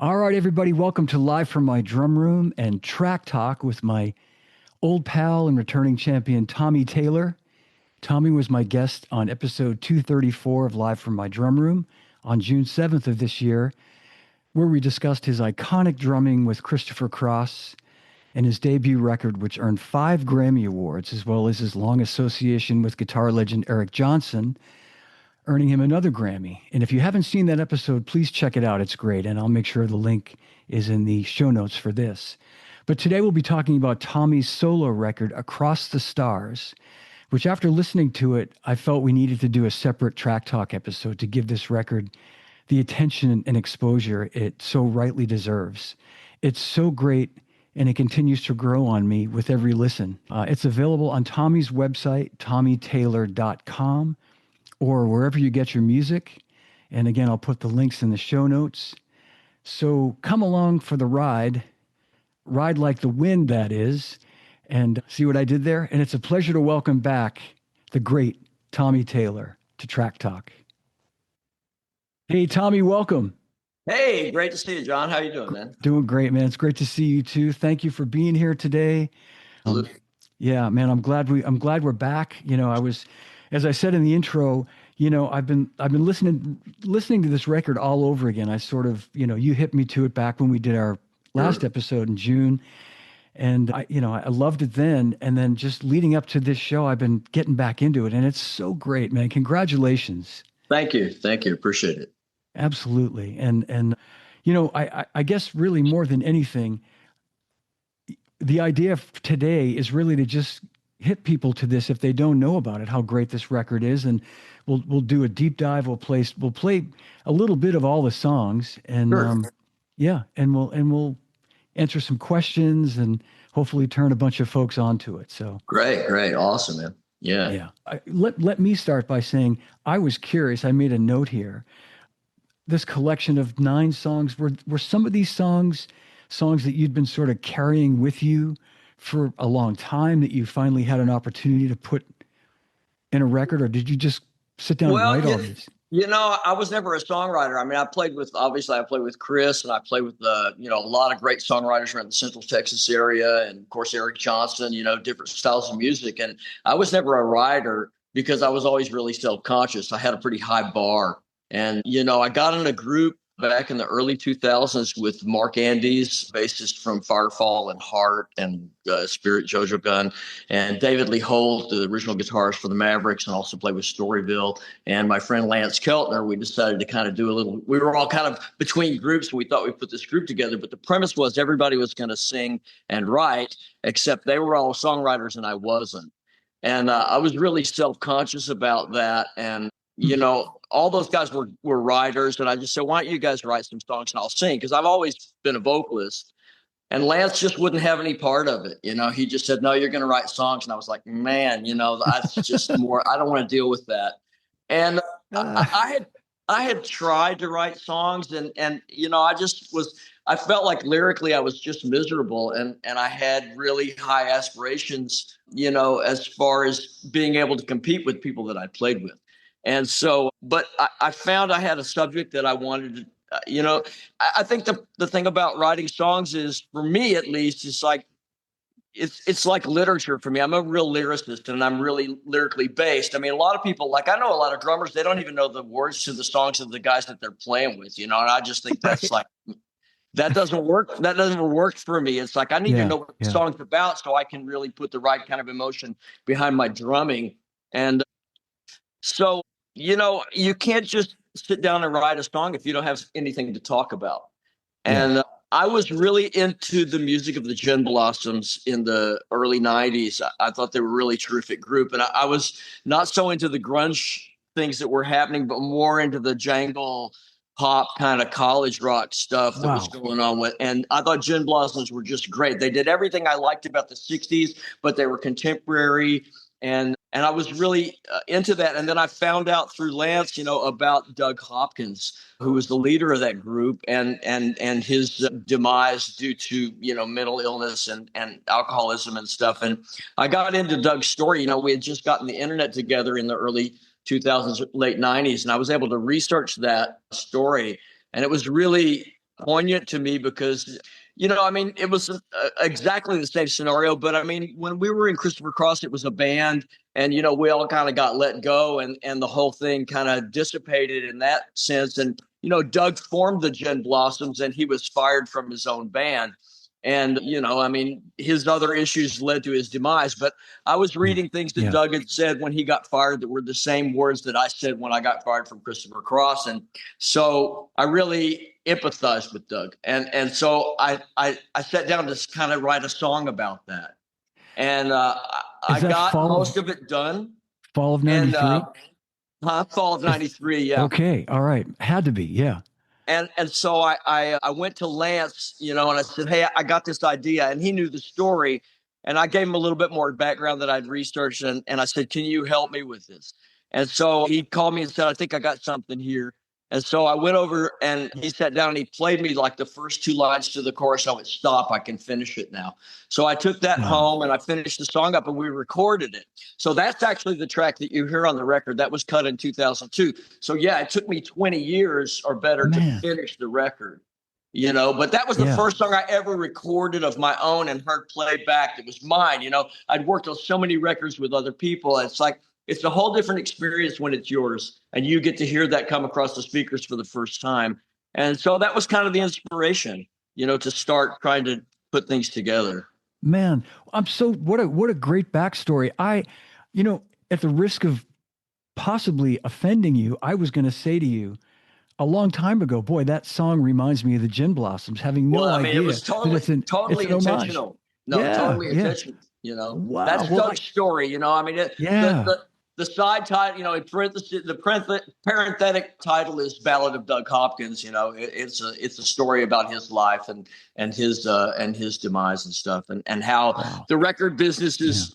All right, everybody, welcome to Live from My Drum Room and Track Talk with my old pal and returning champion, Tommy Taylor. Tommy was my guest on episode 234 of Live from My Drum Room on June 7th of this year, where we discussed his iconic drumming with Christopher Cross and his debut record, which earned 5 Grammy Awards, as well as his long association with guitar legend Eric Johnson, earning him another Grammy. And if you haven't seen that episode, please check it out. It's great. And I'll make sure the link is in the show notes for this. But today we'll be talking about Tommy's solo record, Across the Stars, which after listening to it, I felt we needed to do a separate Track Talk episode to give this record the attention and exposure it so rightly deserves. It's so great, and it continues to grow on me with every listen. It's available on Tommy's website, tommytaylor.com, or wherever you get your music. And again, I'll put the links in the show notes. So come along for the ride like the wind, that is, and see what I did there? And it's a pleasure to welcome back the great Tommy Taylor to Track Talk. Hey, Tommy, welcome. Hey, great to see you, John. How you doing, man? Doing great, man. It's great to see you too. Thank you for being here today. Yeah, man, I'm glad we're back. You know, as I said in the intro, you know, I've been listening to this record all over again. I sort of, you know, you hit me to it back when we did our last episode in June. And I loved it then. And then just leading up to this show, I've been getting back into it. And it's so great, man. Congratulations. Thank you. Appreciate it. Absolutely. And you know, I guess really more than anything, the idea of today is really to just hit people to this if they don't know about it, how great this record is. And we'll do a deep dive. We'll play a little bit of all the songs, and Sure. and we'll answer some questions and hopefully turn a bunch of folks onto it. So Great. Awesome, man. Yeah. Let me start by saying I was curious. I made a note here. This collection of 9 songs, were some of these songs that you'd been sort of carrying with you for a long time that you finally had an opportunity to put in a record, or did you just sit down and write all these? You know, I was never a songwriter. I mean, I played with Chris, and I played with a lot of great songwriters around the Central Texas area, and of course Eric Johnson. You know, different styles of music, and I was never a writer because I was always really self-conscious. I had a pretty high bar, and I got in a group back in the early 2000s with Mark Andes, bassist from Firefall and Heart and Spirit Jojo Gunn, and David Lee Holt, the original guitarist for the Mavericks, and also played with Storyville. And my friend Lance Keltner, we decided to kind of we were all kind of between groups, and we thought we'd put this group together. But the premise was everybody was going to sing and write, except they were all songwriters and I wasn't. And I was really self-conscious about that. And all those guys were writers, and I just said, why don't you guys write some songs and I'll sing? Because I've always been a vocalist. And Lance just wouldn't have any part of it. He just said, no, you're going to write songs. And I was like, man, that's just more, I don't want to deal with that. And I had tried to write songs, and I felt like lyrically I was just miserable, and I had really high aspirations, as far as being able to compete with people that I played with. And so, but I found I had a subject that I wanted to, I think the thing about writing songs is, for me at least, it's like literature for me. I'm a real lyricist, and I'm really lyrically based. I mean, a lot of people, like I know a lot of drummers, they don't even know the words to the songs of the guys that they're playing with, and I just think that's like, that doesn't work. That doesn't work for me. It's like, I need to know what the song's about so I can really put the right kind of emotion behind my drumming. And so, you can't just sit down and write a song if you don't have anything to talk about. And I was really into the music of the Gin Blossoms in the early 90s. I thought they were a really terrific group. And I was not so into the grunge things that were happening, but more into the jangle pop kind of college rock stuff that was going on with. And I thought Gin Blossoms were just great. They did everything I liked about the 60s, but they were contemporary. And I was really into that. And then I found out through Lance, about Doug Hopkins, who was the leader of that group, and his demise due to, mental illness and alcoholism and stuff. And I got into Doug's story. We had just gotten the internet together in the early 2000s, late 90s, and I was able to research that story. And it was really poignant to me because, I mean, it was exactly the same scenario. But I mean, when we were in Christopher Cross, it was a band, and we all kind of got let go, and the whole thing kind of dissipated in that sense. And Doug formed the Gin Blossoms, and he was fired from his own band. And, I mean, his other issues led to his demise. But I was reading things that Doug had said when he got fired that were the same words that I said when I got fired from Christopher Cross. And so I really empathized with Doug. And so I sat down to kind of write a song about that. And I got most of it done. Fall of 93? Fall of 93, yeah. Okay, all right. Had to be, yeah. And so I went to Lance, and I said, hey, I got this idea. And he knew the story. And I gave him a little bit more background that I'd researched. And I said, can you help me with this? And so he called me and said, I think I got something here. And so I went over and he sat down and he played me like the first two lines to the chorus. I went, stop, I can finish it now. So I took that home and I finished the song up and we recorded it. So that's actually the track that you hear on the record. That was cut in 2002. So yeah, it took me 20 years or better to finish the record, but that was the first song I ever recorded of my own and heard played back. It was mine. I'd worked on so many records with other people. It's like, it's a whole different experience when it's yours and you get to hear that come across the speakers for the first time. And so that was kind of the inspiration, to start trying to put things together. Man, what a great backstory. At the risk of possibly offending you, I was going to say to you a long time ago, boy, that song reminds me of the Gin Blossoms, having no idea. It was totally intentional. Totally intentional. Wow. That's Doug's story. I mean, the side title, in parentheses, the parenthetic title is Ballad of Doug Hopkins. It's a story about his life and his demise and stuff, and how the record business is,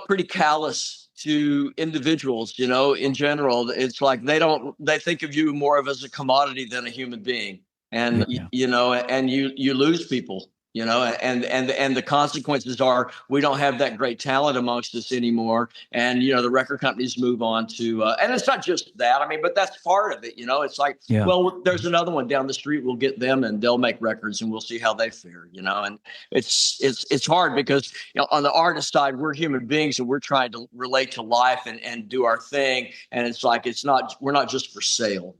pretty callous to individuals. In general, it's like they think of you more of as a commodity than a human being, and and you lose people. And the consequences are we don't have that great talent amongst us anymore. And, the record companies move on to, and it's not just that, I mean, but that's part of it. It's like, well, there's another one down the street. We'll get them and they'll make records and we'll see how they fare, and it's hard because, on the artist side, we're human beings and we're trying to relate to life and do our thing. And it's like, we're not just for sale,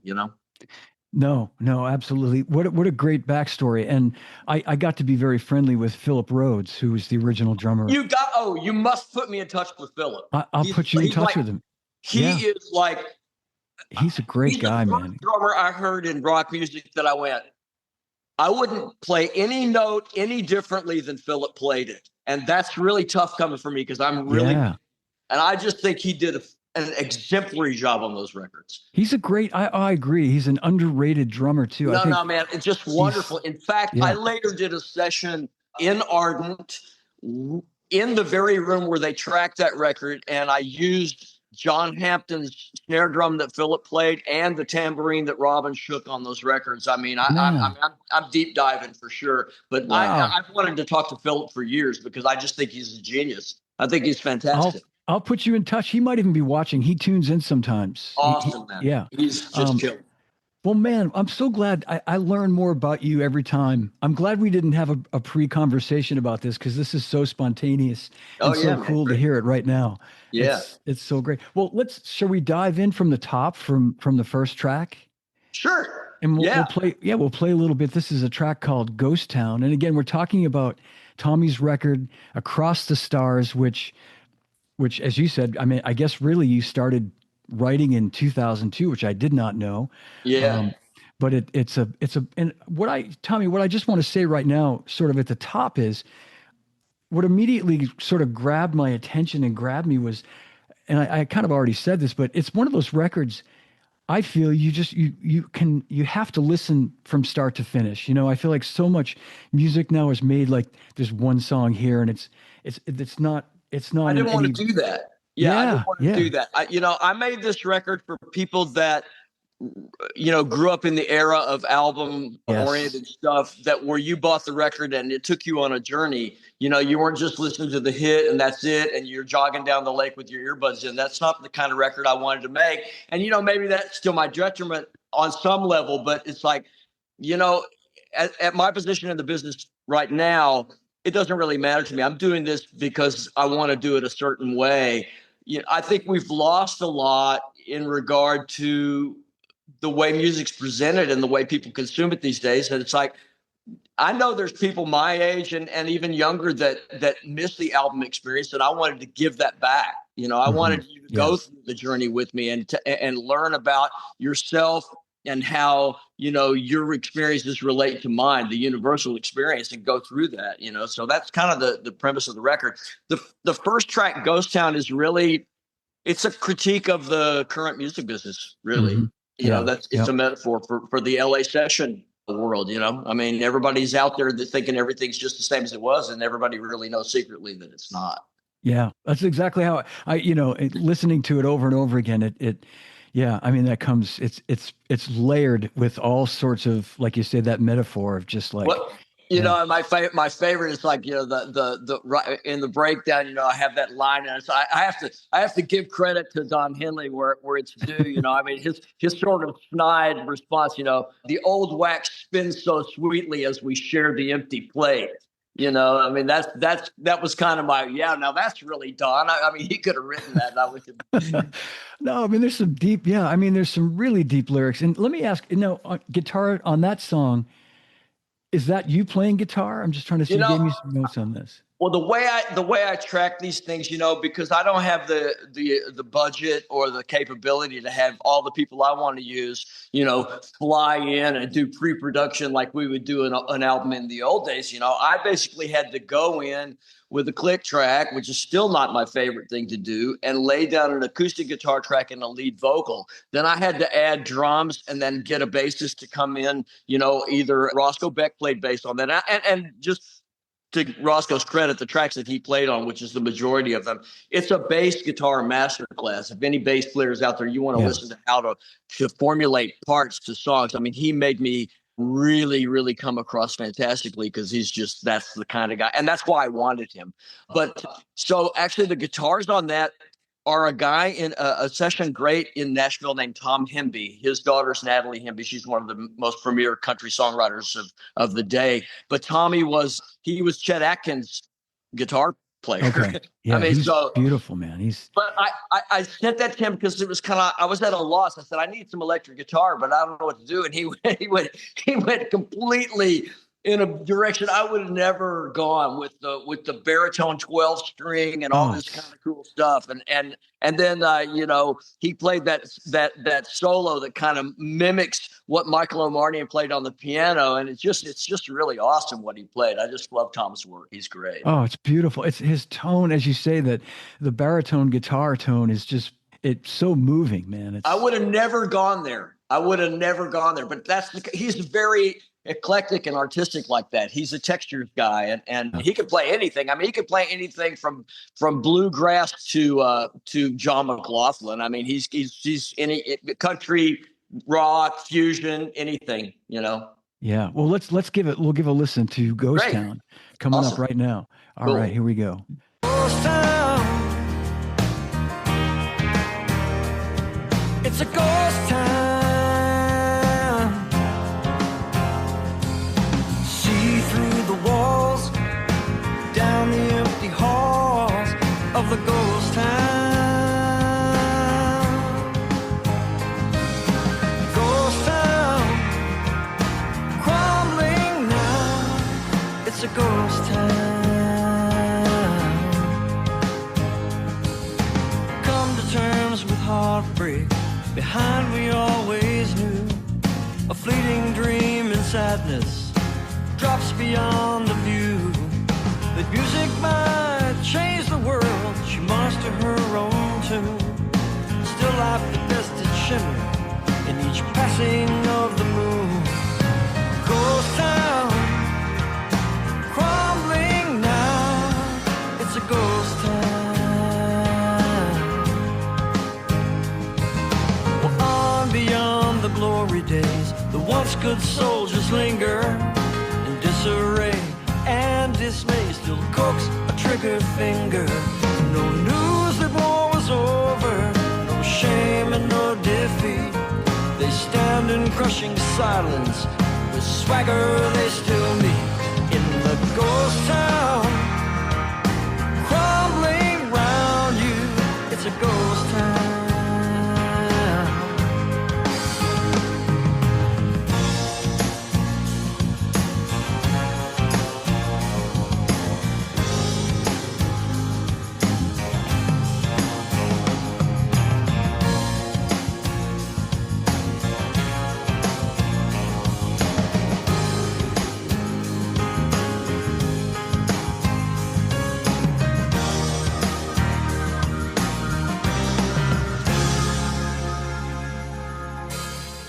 No, absolutely. What a great backstory. And I got to be very friendly with Philip Rhodes, who was the original drummer. You must put me in touch with Philip. I'll put you in touch with him. He is like, he's a great guy, man. Drummer I heard in rock music that I wouldn't play any note any differently than Philip played it. And that's really tough coming from me because I'm really, and I just think he did an exemplary job on those records. He's a great, I agree. He's an underrated drummer too. No, man. It's just wonderful. In fact, I later did a session in Ardent in the very room where they tracked that record. And I used John Hampton's snare drum that Philip played and the tambourine that Robin shook on those records. I mean, I'm deep diving for sure, but I've wanted to talk to Philip for years because I just think he's a genius. I think he's fantastic. I'll put you in touch. He might even be watching. He tunes in sometimes. Awesome, man. Yeah. He's just killed. Well, man, I'm so glad I learn more about you every time. I'm glad we didn't have a pre-conversation about this because this is so spontaneous and so cool to hear it right now. Yeah. It's so great. Well, shall we dive in from the top from the first track? Sure. And we'll play a little bit. This is a track called Ghost Town. And again, we're talking about Tommy's record, Across the Stars, which, as you said, I mean, I guess really you started writing in 2002, which I did not know. Yeah. But and Tommy, what I just want to say right now, sort of at the top is what immediately sort of grabbed my attention and grabbed me was, and I kind of already said this, but it's one of those records I feel you have to listen from start to finish. I feel like so much music now is made like there's one song here and it's not. I didn't want to do that. I didn't want to do that. I made this record for people that, grew up in the era of album oriented stuff where you bought the record and it took you on a journey. You weren't just listening to the hit and that's it. And you're jogging down the lake with your earbuds in. That's not the kind of record I wanted to make. And, maybe that's still my detriment on some level, but it's like, you know, at my position in the business right now, it doesn't really matter to me. I'm doing this because I want to do it a certain way. I think we've lost a lot in regard to the way music's presented and the way people consume it these days. And it's like, I know there's people my age and even younger that miss the album experience, and I wanted to give that back. I wanted you to go through the journey with me and learn about yourself and how your experiences relate to mine, the universal experience, and go through that. So that's kind of the premise of the record. The first track, Ghost Town, is really, it's a critique of the current music business. Really, it's a metaphor for the LA session world. I mean, everybody's out there thinking everything's just the same as it was, and everybody really knows secretly that it's not. Yeah, that's exactly how listening to it over and over again, I mean, that comes, it's layered with all sorts of, like you said, that metaphor of just like, my favorite is like, the in the breakdown, I have that line, and so I have to give credit to Don Henley where it's due. I mean, his sort of snide response, the old wax spins so sweetly as we share the empty plate. I mean, that was kind of now that's really Don. I mean, he could have written that. No, I mean, there's some deep, there's some really deep lyrics. And let me ask, guitar on that song, is that you playing guitar? I'm just trying to see. You gave me some notes on this. Well, the way I track these things, because I don't have the budget or the capability to have all the people I want to use, fly in and do pre-production like we would do an album in the old days. I basically had to go in with a click track, which is still not my favorite thing to do, and lay down an acoustic guitar track and a lead vocal. Then I had to add drums and then get a bassist to come in. Either Roscoe Beck played bass on that, and just to Roscoe's credit, the tracks that he played on, which is the majority of them, it's a bass guitar masterclass. If any bass players out there, you want to listen to how to formulate parts to songs. I mean, he made me really, really come across fantastically, because that's the kind of guy. And that's why I wanted him. But so actually the guitars on that are a guy in a session great in Nashville named Tom Hemby. His daughter's Natalie Hemby. She's one of the most premier country songwriters of the day. But Tommy was Chet Atkins' guitar player. Okay. Yeah, I mean, he's beautiful, man. But I sent that to him because it was kind of, I was at a loss. I said, I need some electric guitar, but I don't know what to do. And he went completely in a direction I would have never gone, with the baritone 12 string and all this kind of cool stuff. And then he played that solo that kind of mimics what Michael Omartian played on the piano, and it's just really awesome what he played. I just love Tom's work. He's great. Oh, it's beautiful. It's his tone, as you say, that the baritone guitar tone is just, it's so moving, man. I would have never gone there. But he's very eclectic and artistic like that. He's a textures guy, and he could play anything. I mean, he could play anything from bluegrass to John McLaughlin. I mean, he's any country, rock, fusion, anything. Yeah. Well, we'll give a listen to Ghost Town coming up right now. All right, here we go. Ghost Town. It's a ghost town. See through the walls, down the empty halls of the ghost town. Ghost town, crumbling now. It's a ghost town. Come to terms with heartbreak. Behind we always knew a fleeting dream and sadness drops beyond the view. That music might change the world, she mastered her own tune. Still life the best it shimmer in each passing of the moon. Ghost town, crumbling now, it's a ghost town. Beyond the glory days, the once good soldiers linger in disarray and dismay. Still coax a trigger finger. No news that war was over, no shame and no defeat. They stand in crushing silence With swagger they still meet in the ghost town. Crumbling round you, it's a ghost town.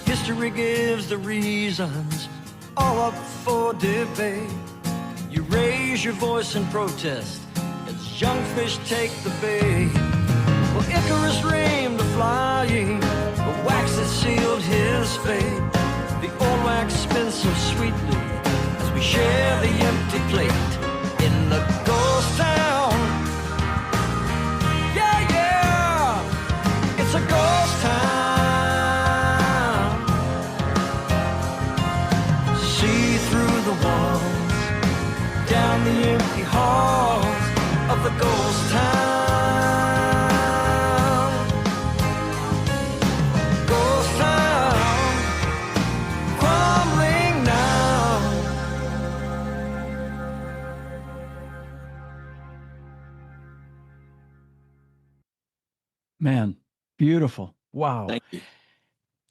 History gives the reasons, all up for debate. You raise your voice in protest as young fish take the bait. Well, Icarus dreamed of flying, but wax had sealed his fate. The old wax spins so sweetly as we share the empty plate in the ghost town. Yeah, yeah, it's a ghost town. Down the empty halls of the ghost town. Ghost town, crumbling now. Man, beautiful. Wow. Thank you.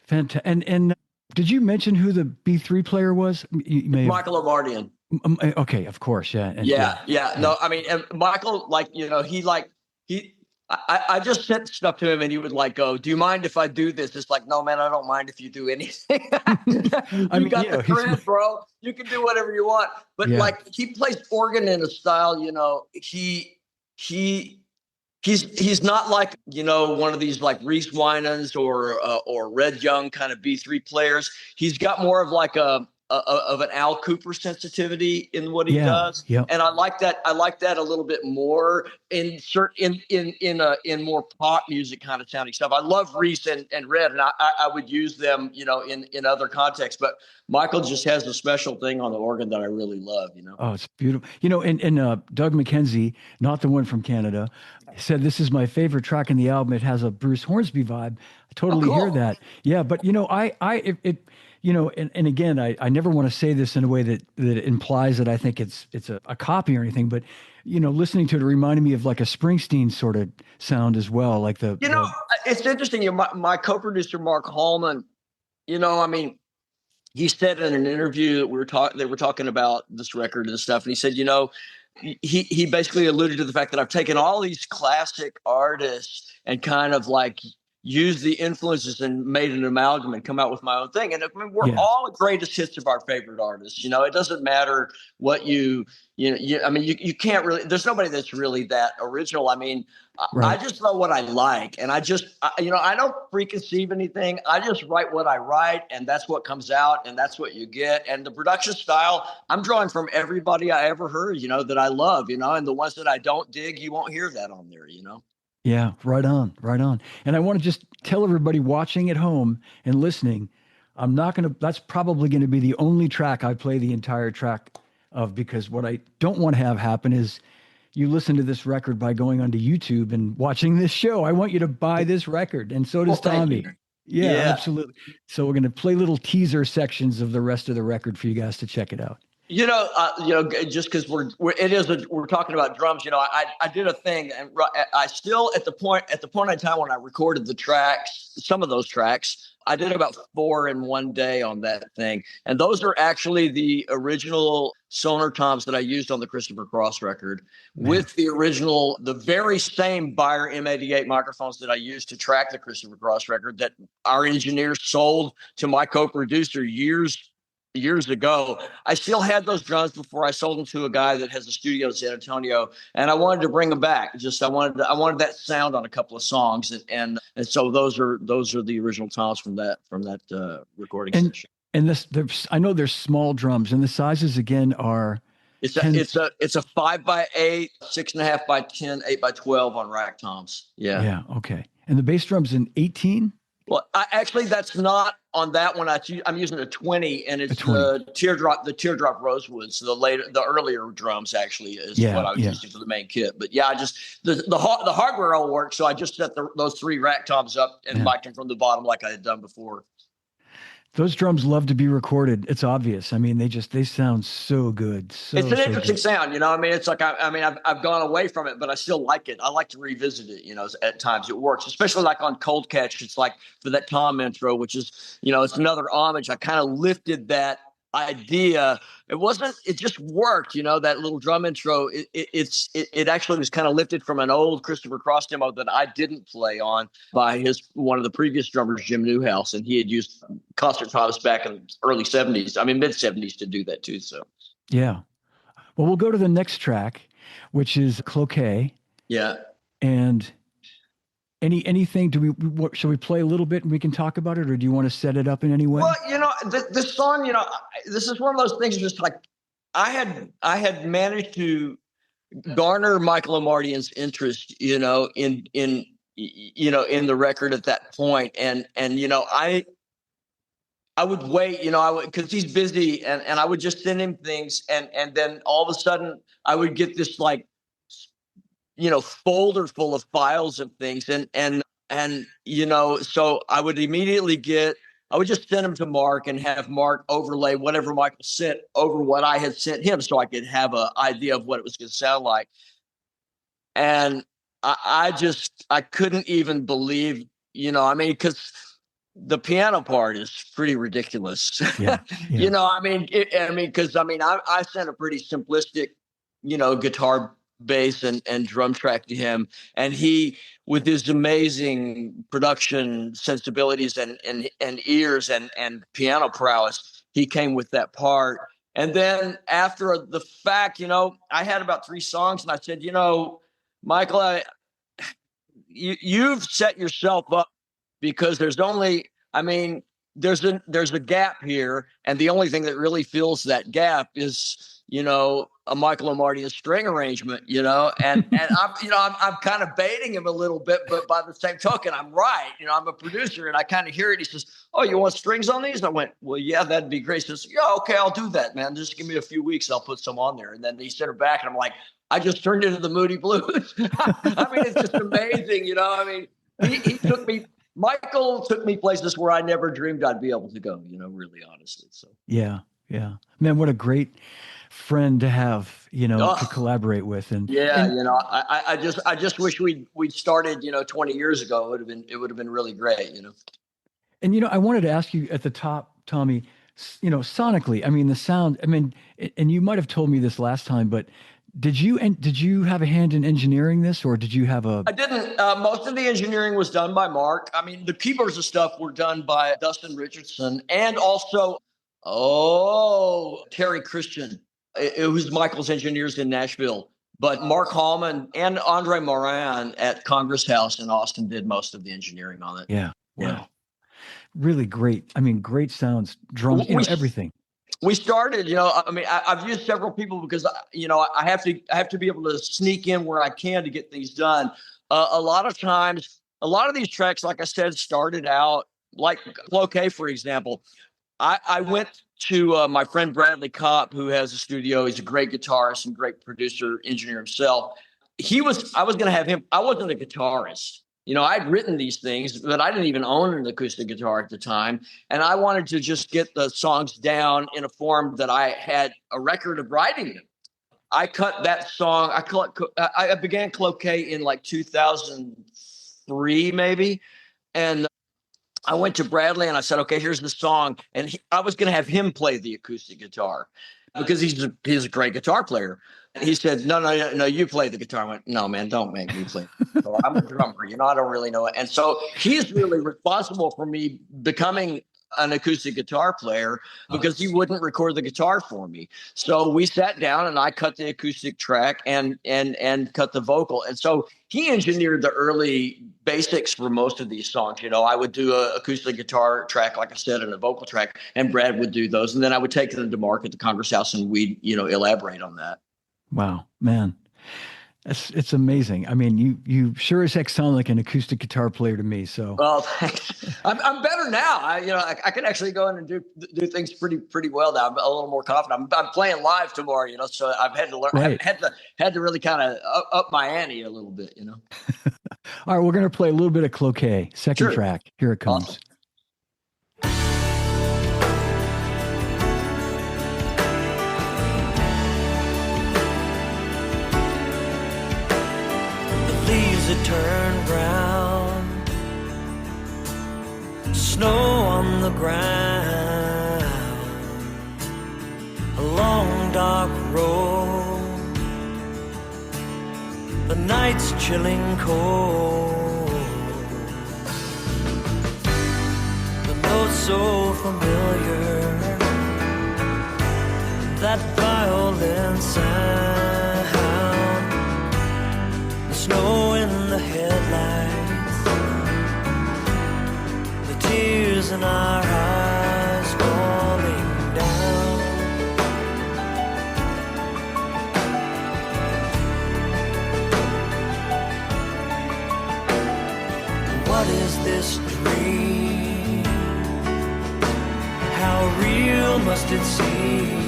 Fantastic. And did you mention who the B3 player was? You may have... Michael Obardian. Okay, of course, yeah. And, yeah. No, I mean, and Michael, like, you know, I just sent stuff to him and he would like go, "Do you mind if I do this?" It's like, "No, man, I don't mind if you do anything." You got the cred, bro. You can do whatever you want. But like, he plays organ in a style, you know, he's not like, you know, one of these like Reese Winans or Red Young kind of B3 players. He's got more of like of an Al Cooper sensitivity in what he does. Yeah. And I like that. I like that a little bit more in more pop music kind of sounding stuff. I love Reese and Red, and I would use them, you know, in other contexts, but Michael just has a special thing on the organ that I really love, you know? Oh, it's beautiful. You know, and Doug McKenzie, not the one from Canada, said, "This is my favorite track in the album. It has a Bruce Hornsby vibe." I totally hear that. Yeah. But, you know, you know, and again, I never want to say this in a way that implies that I think it's a copy or anything, but, you know, listening to it reminded me of like a Springsteen sort of sound as well. Like it's interesting. My co-producer, Mark Hallman, you know, I mean, he said in an interview that they were talking about this record and stuff. And he said, you know, he basically alluded to the fact that I've taken all these classic artists and kind of like use the influences and made an amalgam and come out with my own thing. And I mean, we're all greatest hits of our favorite artists. You know, it doesn't matter what you can't really, there's nobody that's really that original. I mean, I just know what I like. And I don't preconceive anything. I just write what I write, and that's what comes out, and that's what you get. And the production style, I'm drawing from everybody I ever heard, you know, that I love, you know, and the ones that I don't dig, you won't hear that on there, you know? Yeah, right on. And I want to just tell everybody watching at home and listening, that's probably going to be the only track I play the entire track of, because what I don't want to have happen is you listen to this record by going onto YouTube and watching this show. I want you to buy this record, and so does Tommy. Yeah, absolutely. So we're going to play little teaser sections of the rest of the record for you guys to check it out. You know, just because we're talking about drums. You know, I did a thing, and I still at the point in time when I recorded the tracks, some of those tracks, I did about 4 in one day on that thing, and those are actually the original Sonar toms that I used on the Christopher Cross record, with the very same Beyer M88 microphones that I used to track the Christopher Cross record that our engineers sold to my co-producer years ago. I still had those drums before I sold them to a guy that has a studio in San Antonio, and I wanted to bring them back. I wanted that sound on a couple of songs, and so those are the original toms from that recording session. And I know there's small drums, and the sizes again are. It's a 5x8, 6.5 by 10, 8 by 12 on rack toms. Yeah. Yeah. Okay. And the bass drum's an 18. Well, actually, that's not on that one. I'm using a 20, and it's the teardrop rosewood. So the earlier drums actually is what I was using for the main kit. But yeah, I just the hardware all works. So I just set those 3 rack toms up and mic'd them from the bottom like I had done before. Those drums love to be recorded. It's obvious. I mean, they sound so good. It's an interesting sound, you know. I mean, it's like I've gone away from it, but I still like it. I like to revisit it, you know. At times it works, especially like on Cold Catch. It's like for that Tom intro, which is, you know, it's another homage. I kind of lifted that idea. It just worked, you know. That little drum intro. It actually was kind of lifted from an old Christopher Cross demo that I didn't play on by one of the previous drummers, Jim Newhouse, and he had used concert toms back in early 70s. I mean, mid 70s to do that too. So yeah. Well, we'll go to the next track, which is Cloquet. Yeah. And anything? Shall we play a little bit and we can talk about it, or do you want to set it up in any way? Well, you know, this song, you know, this is one of those things. Just like I had managed to garner Michael Omartian's interest, you know, in the record at that point, and you know, I would wait, you know, because he's busy, and I would just send him things, and then all of a sudden I would get this like, you know, folder full of files of things, and you know, so I would just send them to Mark and have Mark overlay whatever Michael sent over what I had sent him, so I could have an idea of what it was going to sound like. And I couldn't even believe, you know, I mean, because the piano part is pretty ridiculous. Yeah. You know, I mean, I sent a pretty simplistic, you know, guitar, bass, and drum track to him, and he, with his amazing production sensibilities and ears and piano prowess, he came with that part. And then after the fact, you know, I had about 3 songs, and I said, you know, Michael, you've set yourself up, because there's a gap here, and the only thing that really fills that gap is, you know, a Michael Omartian string arrangement, you know, and I'm kind of baiting him a little bit, but by the same token, I'm right. You know, I'm a producer, and I kind of hear it. He says, "Oh, you want strings on these?" And I went, "Well, yeah, that'd be great." He says, "Yeah, okay, I'll do that, man. Just give me a few weeks, I'll put some on there." And then he sent her back, and I'm like, I just turned into the Moody Blues. I mean, it's just amazing, you know. I mean, Michael took me places where I never dreamed I'd be able to go, you know, really honestly. So yeah, man, what a great friend to have, you know, to collaborate with. And you know, I just wish we'd started, you know, 20 years ago. It would have been really great, you know. And you know, I wanted to ask you at the top, Tommy, you know, sonically, I mean, the sound, I mean, and you might have told me this last time, but did you have a hand in engineering this, or did you have a? I didn't. Most of the engineering was done by Mark. I mean, the keyboards and stuff were done by Dustin Richardson, and also, Terry Christian. It was Michael's engineers in Nashville. But Mark Hallman and Andre Moran at Congress House in Austin did most of the engineering on it. Yeah. Wow. Really great. I mean, great sounds, drums, everything. We started, you know, I mean, I've used several people because, you know, I have to be able to sneak in where I can to get things done. A lot of times, a lot of these tracks, like I said, started out like Cloquet, for example. I went to my friend Bradley Kopp, who has a studio. He's a great guitarist and great producer, engineer himself. I was going to have him. I wasn't a guitarist. You know, I'd written these things, but I didn't even own an acoustic guitar at the time. And I wanted to just get the songs down in a form that I had a record of writing them. I cut that song. I began Cloquet in like 2003, maybe. And I went to Bradley and I said, okay, here's the song. And I was going to have him play the acoustic guitar because he's a great guitar player. And he said, no, you play the guitar. I went, no, man, don't make me play. So I'm a drummer, you know, I don't really know it. And so he's really responsible for me becoming an acoustic guitar player because he wouldn't record the guitar for me. So we sat down and I cut the acoustic track and cut the vocal. And so he engineered the early basics for most of these songs. You know, I would do an acoustic guitar track, like I said, and a vocal track, and Brad would do those. And then I would take them to Mark at the Congress House and we'd, you know, elaborate on that. Wow, man. It's amazing. I mean, you sure as heck sound like an acoustic guitar player to me. So, Well, thanks. I'm better now. I can actually go in and do things pretty well now. I'm a little more confident. I'm playing live tomorrow, so I've had to learn. right. Had to really kind of up my ante a little bit. All right, we're gonna play a little bit of Cloquet, second Sure. track. Here it Awesome. comes. Leaves that turn brown, snow on the ground, a long dark road, the night's chilling cold, the note so familiar, that violin sound, snow in the headlights, the tears in our eyes falling down. What is this dream? How real must it seem?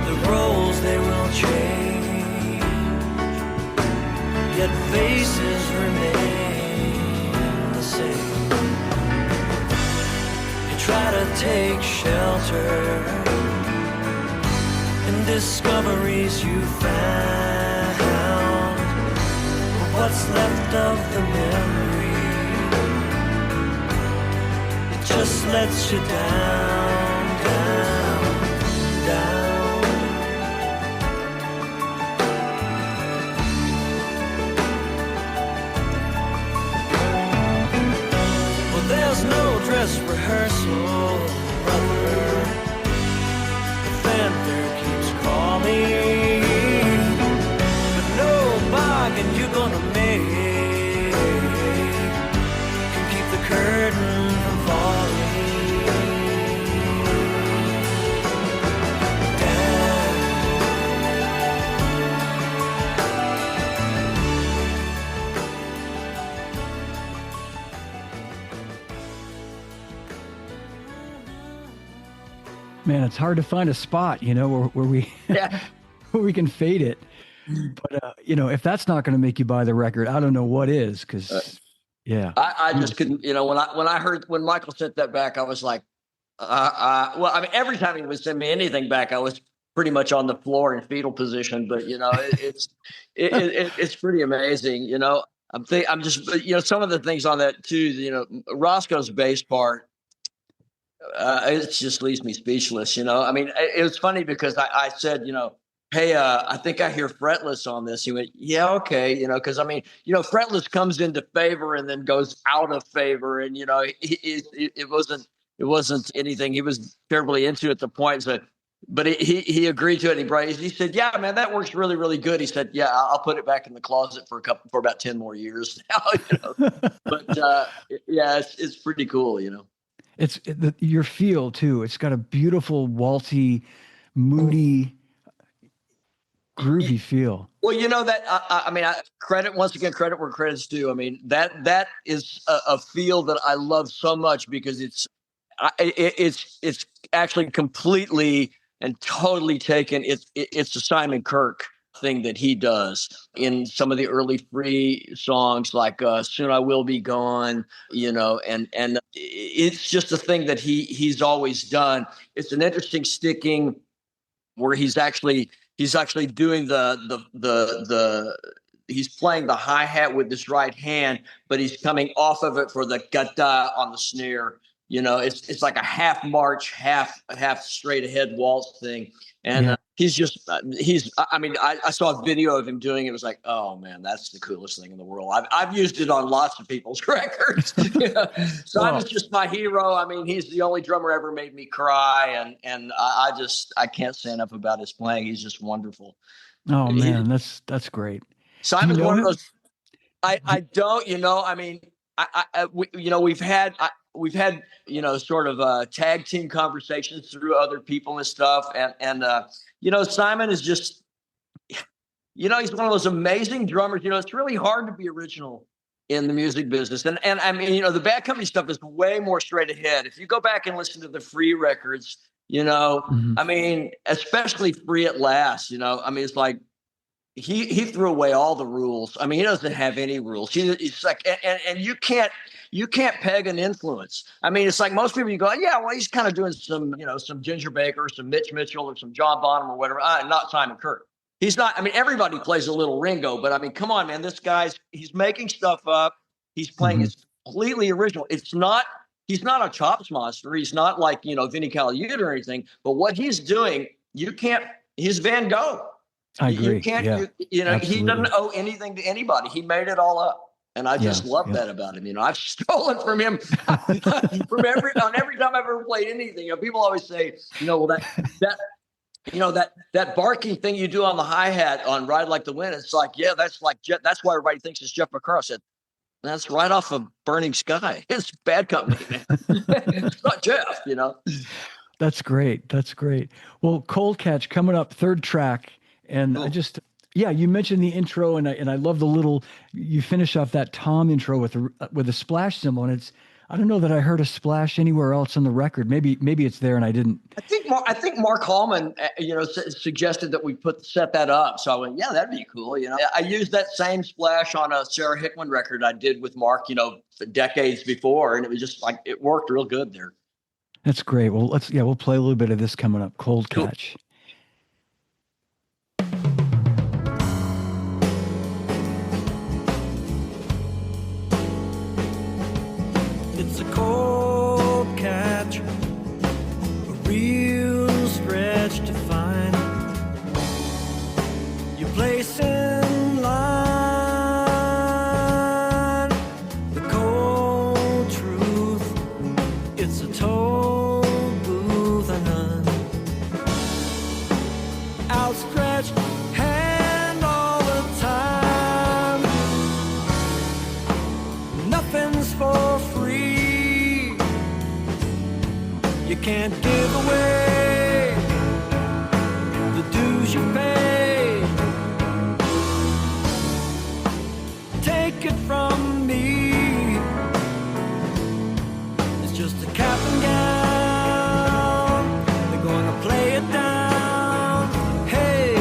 The roles they will change, yet faces remain the same. You try to take shelter in discoveries you found, but what's left of the memory, it just lets you down, down, down. There's no dress rehearsal, brother. The fanfare keeps calling, but no bargain you're gonna make can keep the curtain from falling down. Man, it's hard to find a spot, where we Yeah. where we can fade it. But if that's not going to make you buy the record, I don't know what is. Because yeah, I just couldn't. When Michael sent that back, I was like, well, I mean, every time he would send me anything back, I was pretty much on the floor in fetal position. But it's pretty amazing. I'm just some of the things on that too. Roscoe's bass part. It just leaves me speechless. I mean, it was funny because I said, hey, I think I hear fretless on this. He went, yeah, okay. Because I mean, fretless comes into favor and then goes out of favor. And, it wasn't anything he was terribly into at the point. So, but he agreed to it. He said, yeah, man, that works really, really good. He said, yeah, I'll put it back in the closet for about 10 more years now, but yeah, it's pretty cool, it's your feel too. It's got a beautiful waltzy, moody, groovy feel. Well, that I mean, credit where credit's due. I mean, that is a field that I love so much because it's actually completely and totally taken. It's a Simon Kirke thing that he does in some of the early Free songs, like "Soon I Will Be Gone," and it's just a thing that he's always done. It's an interesting sticking where he's actually doing he's playing the hi-hat with his right hand, but he's coming off of it for the gata on the snare. It's like a half march, half straight ahead waltz thing. And I saw a video of him doing it. It was like, oh man, that's the coolest thing in the world. I've used it on lots of people's records. Simon's just my hero. I mean, he's the only drummer ever made me cry. And I can't say enough about his playing. He's just wonderful. Oh man, that's great. Simon's one of those. I don't, I mean, we've had sort of tag team conversations through other people and stuff. And Simon is just, he's one of those amazing drummers. It's really hard to be original in the music business. And I mean, the Bad Company stuff is way more straight ahead. If you go back and listen to the Free records, I mean, especially Free at Last, I mean, it's like he threw away all the rules. I mean, he doesn't have any rules. He's like, and you can't peg an influence. I mean, it's like most people you go, yeah, well, he's kind of doing some, some Ginger Baker, some Mitch Mitchell, or some John Bonham or whatever. Not Simon Kirk. He's not. I mean, everybody plays a little Ringo, but I mean, come on, man. This he's making stuff up. He's playing. It's completely original. He's not a chops monster. He's not like, Vinnie Colaiuta or anything. But what he's doing, he's Van Gogh. I agree. You can't, he doesn't owe anything to anybody. He made it all up. And I just love that about him. I've stolen from him from every time I've ever played anything. People always say, well, that barking thing you do on the hi-hat on Ride Like the Wind, it's like, yeah, that's why everybody thinks it's Jeff McCarr. I said, that's right off of Burning Sky. It's Bad Company, man. It's not Jeff, That's great. That's great. Well, Cold Catch coming up, third track. And I just, you mentioned the intro, and I love the little, you finish off that tom intro with a splash cymbal, and I don't know that I heard a splash anywhere else on the record. Maybe it's there and I didn't. I think Mark Hallman, suggested that we set that up. So I went, yeah, that'd be cool. I used that same splash on a Sarah Hickman record I did with Mark, decades before, and it was just like it worked real good there. That's great. Well, we'll play a little bit of this coming up. Cold Catch. Cool. It's a cold catch, a real stretch to find your place in line. The cold truth, it's a toll booth and none. Outstretched hand all the time. Nothing's for free. You can't give away the dues you pay. Take it from me, it's just a cap and gown. They're gonna play it down. Hey,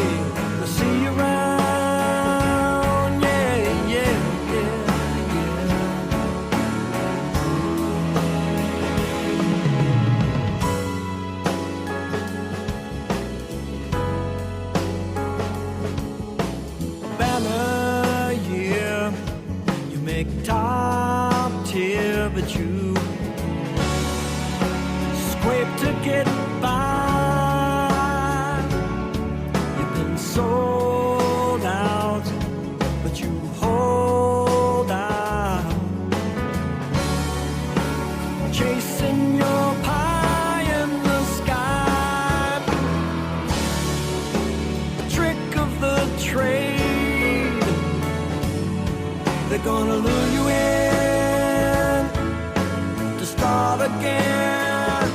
we'll see you around. Yeah, yeah, yeah. Top tier, but you scrape to get by. You've been sold out, but you hold out, chasing your pie in the sky. The trick of the trade, they're gonna lure you in to start again.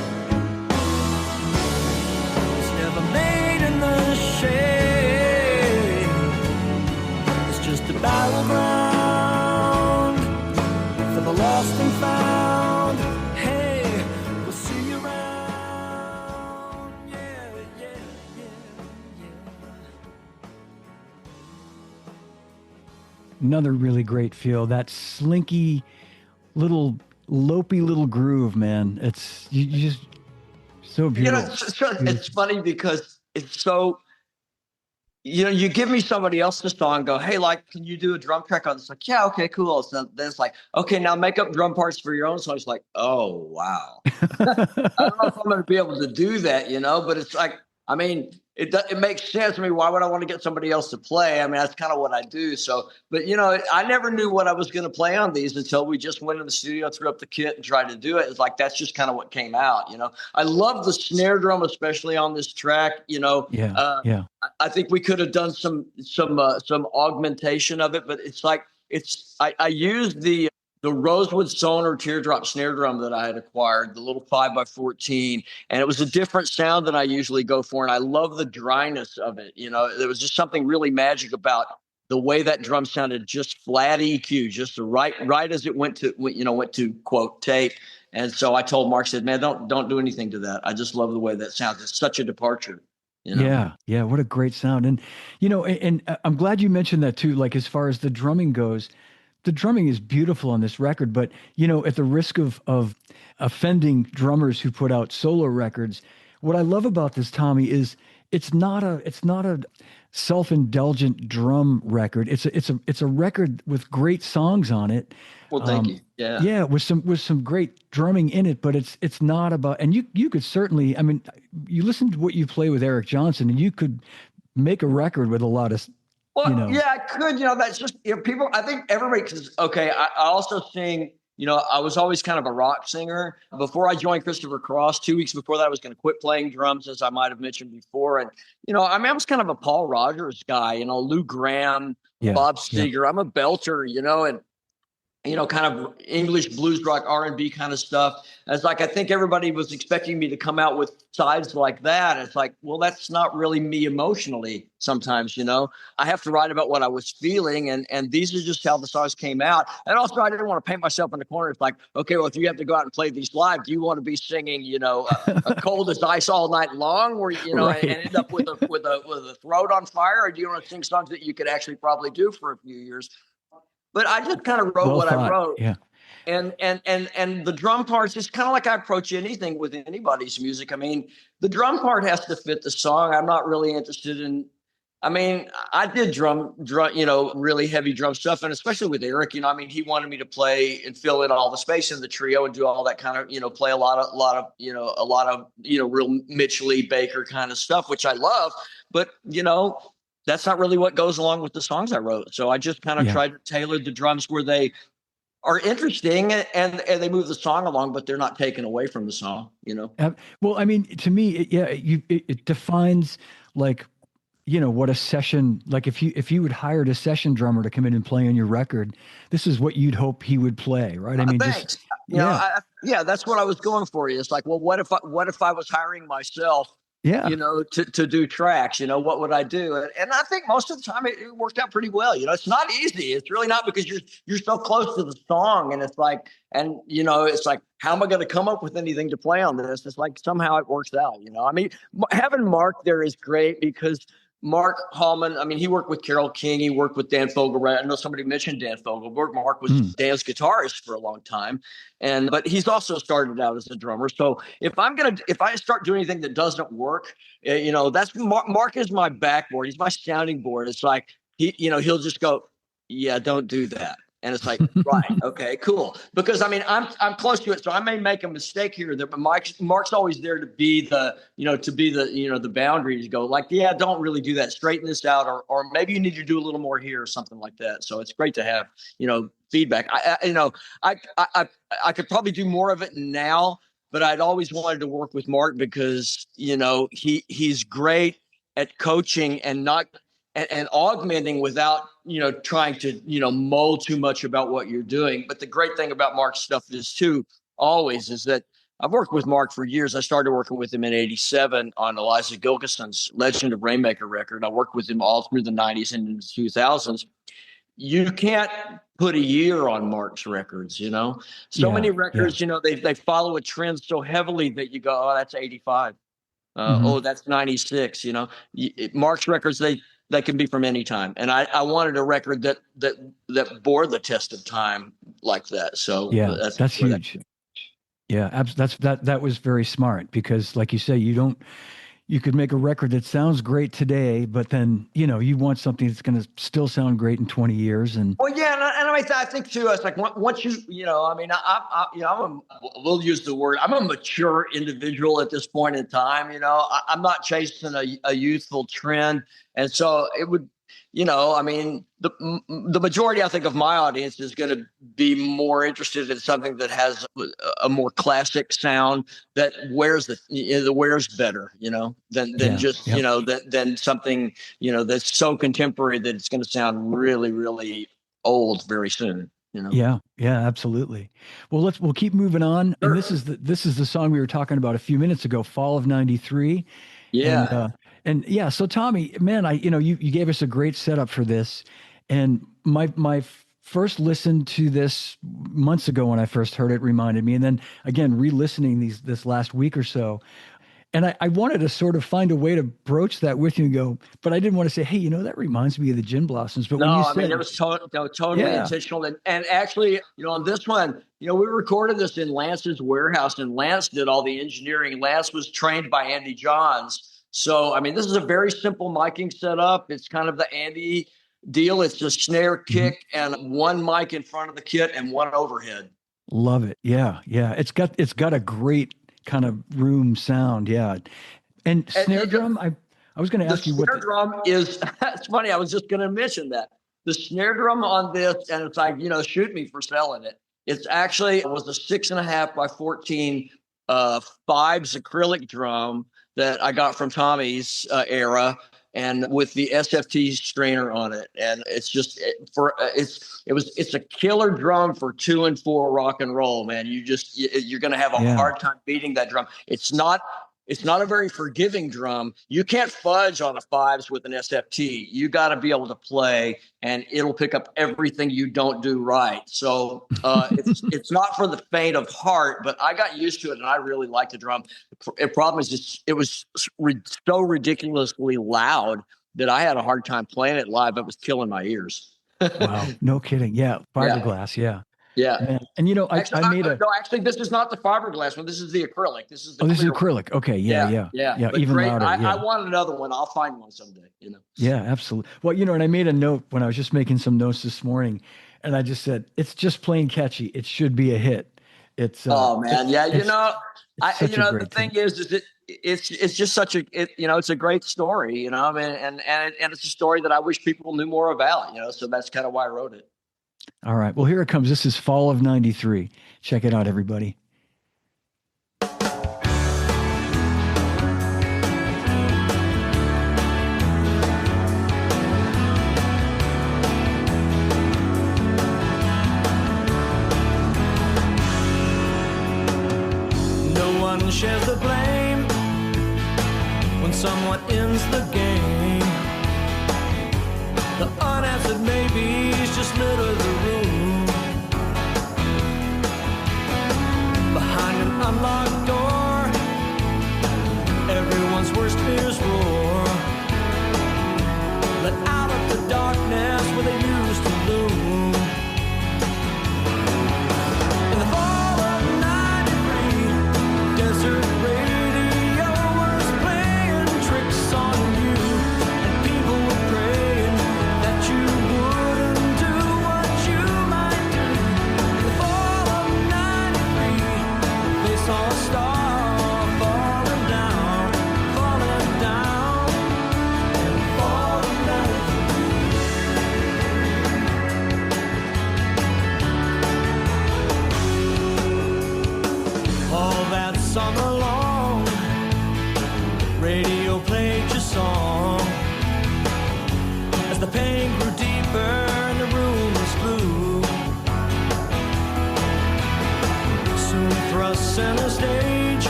It's never made in the shade. It's just a battleground for the lost and found. Hey, we'll see you around. Yeah, yeah, yeah, yeah. Another really great feel, that slinky little lopey little groove, man. It's you just so beautiful. It's funny because it's so, you give me somebody else's song, go, hey, like, can you do a drum track on this? Like, yeah, okay, cool. So then it's like, okay, now make up drum parts for your own song. It's like, oh, wow. I don't know if I'm going to be able to do that, but it's like, I mean, it makes sense. I mean, why would I want to get somebody else to play? I mean, that's kind of what I do. So, but I never knew what I was going to play on these until we just went in the studio, threw up the kit and tried to do it. It's like, that's just kind of what came out, I love the snare drum, especially on this track, Yeah. I think we could have done some augmentation of it, but it's like, I used the the rosewood sonar teardrop snare drum that I had acquired, the little 5x14, and it was a different sound than I usually go for. And I love the dryness of it. There was just something really magic about the way that drum sounded, just flat EQ, just right as it went to quote tape. And so I told Mark, said, man, don't do anything to that. I just love the way that sounds. It's such a departure. Yeah, yeah, what a great sound. And I'm glad you mentioned that too, like as far as the drumming goes. The drumming is beautiful on this record, but at the risk of offending drummers who put out solo records, what I love about this, Tommy, is it's not a self-indulgent drum record. It's a record with great songs on it. Well, thank you. Yeah. Yeah, with some great drumming in it, but it's not about, and you could certainly, I mean, you listen to what you play with Eric Johnson and you could make a record with a lot of. Well, yeah, I could. That's just people. I think everybody. Because I also sing. I was always kind of a rock singer before I joined Christopher Cross. 2 weeks before that, I was going to quit playing drums, as I might have mentioned before. And I was kind of a Paul Rogers guy. Lou Gramm, Bob Seger. I'm a belter. Kind of English blues rock, R&B kind of stuff. It's like I think everybody was expecting me to come out with sides like that. It's like, well, that's not really me emotionally sometimes, I have to write about what I was feeling, and these are just how the songs came out. And also, I didn't want to paint myself in the corner. It's like, okay, well, if you have to go out and play these live, do you want to be singing, a cold as ice all night long, or right. and end up with a throat on fire, or do you want to sing songs that you could actually probably do for a few years? But I just kind of wrote I wrote. Yeah. And the drum parts is kind of like I approach anything with anybody's music. I mean, the drum part has to fit the song. I'm not really interested in, I did drum, really heavy drum stuff. And especially with Eric, he wanted me to play and fill in all the space in the trio and do all that kind of, play a lot of real Mitch Lee Baker kind of stuff, which I love. But, that's not really what goes along with the songs I wrote. So I just kind of tried to tailor the drums where they are interesting and they move the song along, but they're not taken away from the song, Well, to me, it defines like, what a session, like if you would hired a session drummer to come in and play on your record, this is what you'd hope he would play, right? Thanks. That's what I was going for. It's like, well, what if I was hiring myself? Yeah. To do tracks, what would I do? And I think most of the time it worked out pretty well. It's not easy. It's really not, because you're so close to the song, and it's like, how am I going to come up with anything to play on this? It's like somehow it works out. Having Mark there is great, because Mark Hallman, he worked with Carole King. He worked with Dan Fogelberg. I know somebody mentioned Dan Fogelberg. Mark was Dan's guitarist for a long time. But he's also started out as a drummer. So if I start doing anything that doesn't work, that's Mark is my backboard. He's my sounding board. It's like, he'll just go, yeah, don't do that. And it's like, right, okay, cool. Because I'm close to it, so I may make a mistake here or there, but Mark's always there to be the, the boundary to go like, yeah, don't really do that. Straighten this out, or maybe you need to do a little more here or something like that. So it's great to have, feedback. I could probably do more of it now, but I'd always wanted to work with Mark because, he's great at coaching and not and augmenting without, trying to, mold too much about what you're doing. But the great thing about Mark's stuff is that I've worked with Mark for years. I started working with him in '87 on Eliza Gilkison's Legend of Rainmaker record. I worked with him all through the '90s and the 2000s. You can't put a year on Mark's records, many records, they follow a trend so heavily that you go, oh, that's 85. Oh, that's 96. Mark's records, they can be from any time. And I wanted a record that bore the test of time like that. So that's huge. That was very smart, because like you say, you could make a record that sounds great today, but then, you want something that's going to still sound great in 20 years. And well, yeah. And I think too, it's like once we'll use the word, I'm a mature individual at this point in time. I'm not chasing a youthful trend. And so it would, the majority, I think, of my audience is going to be more interested in something that has a more classic sound that wears better, than something, that's so contemporary that it's going to sound really, really old very soon. you know. Yeah, yeah, absolutely. Well, we'll keep moving on. And Sure. this is the song we were talking about a few minutes ago, Fall of '93. And Yeah. and yeah, so Tommy, man, you gave us a great setup for this. And my first listen to this months ago when I first heard it reminded me, and then again re-listening this last week or so. And I wanted to sort of find a way to broach that with you and go, but I didn't want to say, hey, that reminds me of the Gin Blossoms. But when you No, I mean, said, it was totally yeah, intentional. And actually, on this one, we recorded this in Lance's warehouse, and Lance did all the engineering. Lance was trained by Andy Johns. So, I mean, this is a very simple miking setup. It's kind of the Andy deal. It's just snare, mhm, kick, and one mic in front of the kit and one overhead. love it. Yeah, yeah. It's got a great kind of room sound. Yeah. And snare And drum, I was going to the ask you what snare drum is, it's funny. I was just going to mention that the snare drum on this, and it's like, shoot me for selling it. It was a 6.5 by 14 Fibes acrylic drum that I got from Tommy's era, and with the SFT strainer on it. And it's just it's a killer drum for 2 and 4 rock and roll, man. You're going to have a yeah. hard time beating that drum. It's not a very forgiving drum. You can't fudge on the Fibes with an SFT. You got to be able to play, and it'll pick up everything you don't do right. So it's not for the faint of heart, but I got used to it, and I really like the drum. The problem is it was so ridiculously loud that I had a hard time playing it live. It was killing my ears. Wow. No kidding. Yeah. Fiberglass. Yeah. Yeah. Man. And I made a, no, actually, this is not the fiberglass one. This is the acrylic. This is the this is clear one. acrylic. Okay. Yeah. Yeah. Yeah. But Even great. louder. Yeah. I want another one. I'll find one someday. Yeah, absolutely. Well, and I made a note when I was just making some notes this morning, and I just said, it's just plain catchy. It should be a hit. It's oh man, yeah. The thing. thing is it's just such a it's a great story. I mean, and it's a story that I wish people knew more about. So that's kind of why I wrote it. All right. Well, here it comes. This is Fall of '93. Check it out, everybody. Shares the blame when someone ends the game. The unanswered maybes just litter the room. Behind an unlocked door, everyone's worst fears roar. Let out of the darkness where they used to loom. In the fall of '93, desert radio was playing tricks on you, and people were praying that you wouldn't do what you might do. In the fall of '93, they saw a star falling down, falling down, falling down. All that summer long, radio played your song. As the pain grew deeper and the rumors flew, soon thrust center stage,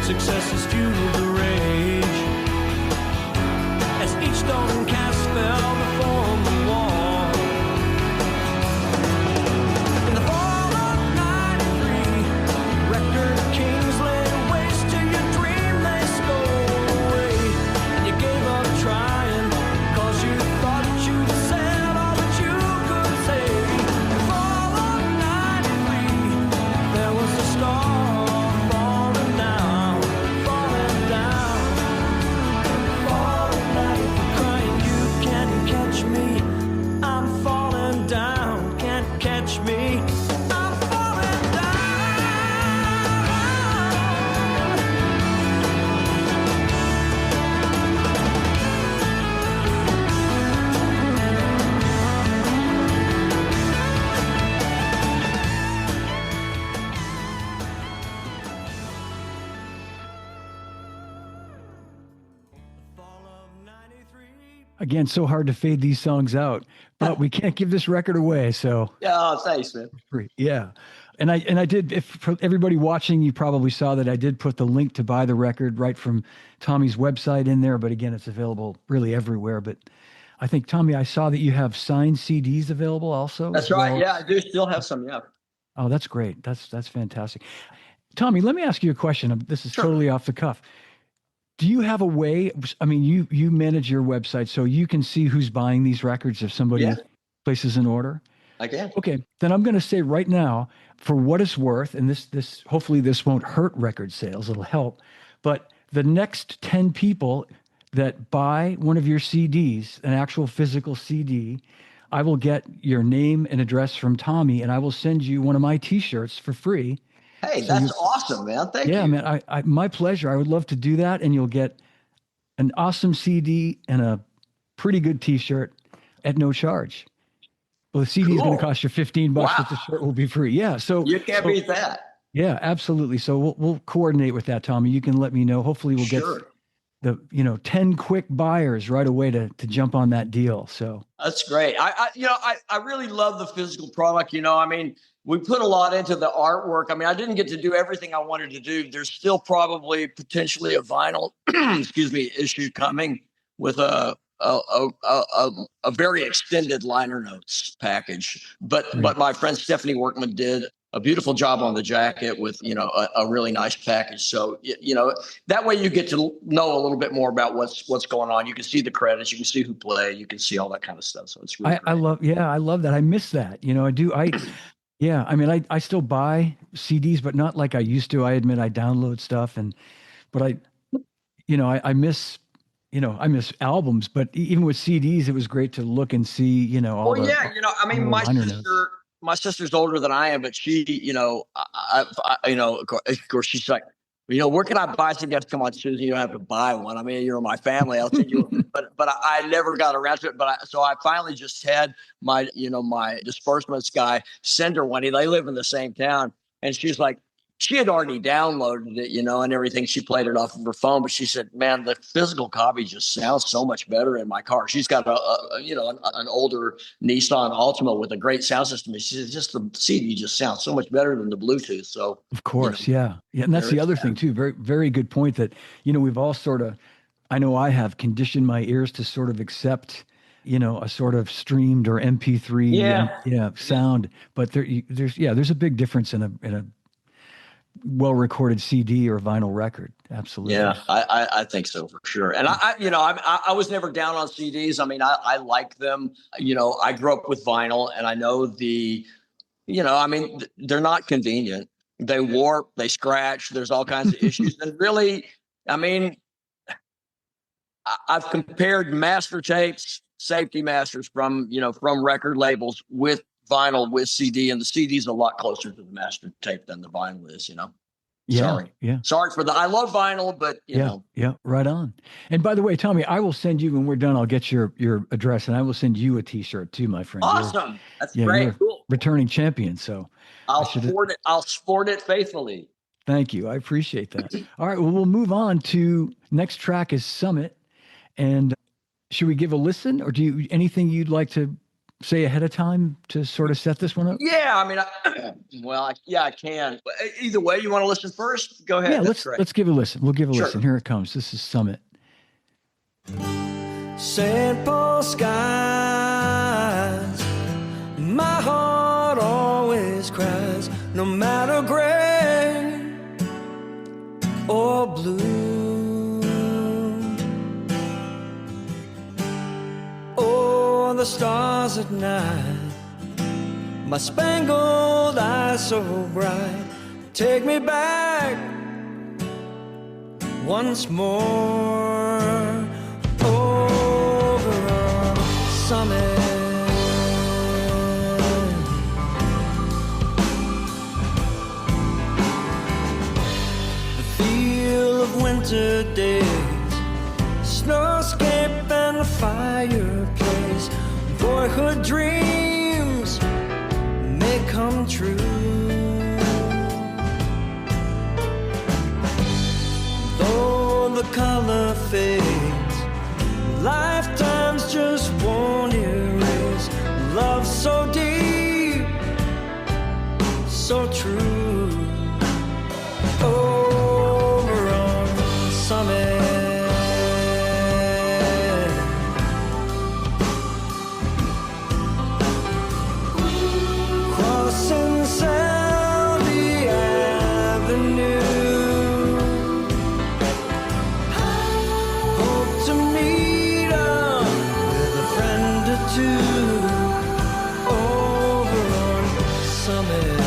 successes fueled the rage. As each stone cast fell before the wall. In the fall of '93, record kings laid waste to your dream, they stole away. And you gave up trying, 'cause you thought you'd said all that you could say. In the fall of '93, there was a star falling down, falling down, falling down, crying you Again, so hard to fade these songs out, but we can't give this record away. So Yeah, thanks, man. free. Yeah. And I did, if for everybody watching, you probably saw that I did put the link to buy the record right from Tommy's website in there. But again, it's available really everywhere. But I think, Tommy, I saw that you have signed CDs available also. That's right. Yeah, I do still have some. Yeah. Oh, that's great. That's fantastic. Tommy, let me ask you a question. This is Sure. totally off the cuff. Do you have a way? I mean, you manage your website, so you can see who's buying these records if somebody Yeah. places an order. I can. Okay, then I'm going to say right now, for what it's worth, and this hopefully this won't hurt record sales. It'll help. But the next 10 people that buy one of your CDs, an actual physical CD, I will get your name and address from Tommy, and I will send you one of my T-shirts for free. Hey, So that's awesome, man. Thank you. Yeah, man, my pleasure. I would love to do that, and you'll get an awesome CD and a pretty good T-shirt at no charge. Well, the CD is going to Cool. cost you $15, Wow. but the shirt will be free. Yeah, so You can't beat that. yeah, absolutely. So we'll coordinate with that, Tommy. You can let me know. Hopefully, we'll Sure. get the 10 quick buyers right away to jump on that deal. So That's great. I really love the physical product. I mean, we put a lot into the artwork. I mean, I didn't get to do everything I wanted to do. There's still probably potentially a vinyl, excuse me, issue coming with a very extended liner notes package. But my friend Stephanie Workman did a beautiful job on the jacket with a really nice package. So that way you get to know a little bit more about what's going on. You can see the credits, you can see who played, you can see all that kind of stuff. So it's really I love that. I miss that. I do. Yeah. I mean, I still buy CDs, but not like I used to. I admit I download stuff but I miss. I miss albums, but even with CDs, it was great to look and see, all Well, the. yeah, I mean, my sister's older than I am, but she, of course, she's like, where can I buy some? Come on, Susan, you don't have to buy one. I mean, you're my family. I'll send you. But I never got around to it. So I finally just had my disbursements guy send her one. They live in the same town, and she's like, she had already downloaded it, and everything. She played it off of her phone, but she said, "Man, the physical copy just sounds so much better in my car." She's got an older Nissan Altima with a great sound system. And she said, "Just the CD just sounds so much better than the Bluetooth." So, of course, yeah, and that's the other thing too. Very, very good point. That we've all sort of, I know I have conditioned my ears to sort of accept, a sort of streamed or MP3 sound. But there's a big difference in a well-recorded CD or vinyl record. Absolutely. Yeah, I think so for sure. And I was never down on CDs. I mean, I like them. I grew up with vinyl, and I know they're not convenient. They warp, they scratch. There's all kinds of issues. And really, I mean, I've compared master tapes, safety masters from record labels with vinyl with CD, and the CD is a lot closer to the master tape than the vinyl is, Sorry for that. I love vinyl, but yeah, right on. And by the way, Tommy, I will send you when we're done. I'll get your address, and I will send you a T-shirt too, my friend. Awesome. That's great. Cool. Returning champion. So I'll sport it faithfully. Thank you. I appreciate that. All right. Well, we'll move on to next track is Summit. And should we give a listen, or anything you'd like to say ahead of time to sort of set this one up? Yeah, I mean, I can. Either way, you want to listen first? Go ahead. Yeah, let's give a listen. We'll give a listen. Here it comes. This is Summit. St. Paul skies, my heart always cries, no matter gray or blue. Oh, the stars at night, my spangled eyes so bright, take me back once more over on Summit. The feel of winter days, snowscape and a fireplace, boyhood dreams may come true. Though the color fades, lifetime's love so deep, so true. Over on Summit, crossing Sally Avenue, hope to meet up with a friend or two. Over on Summit.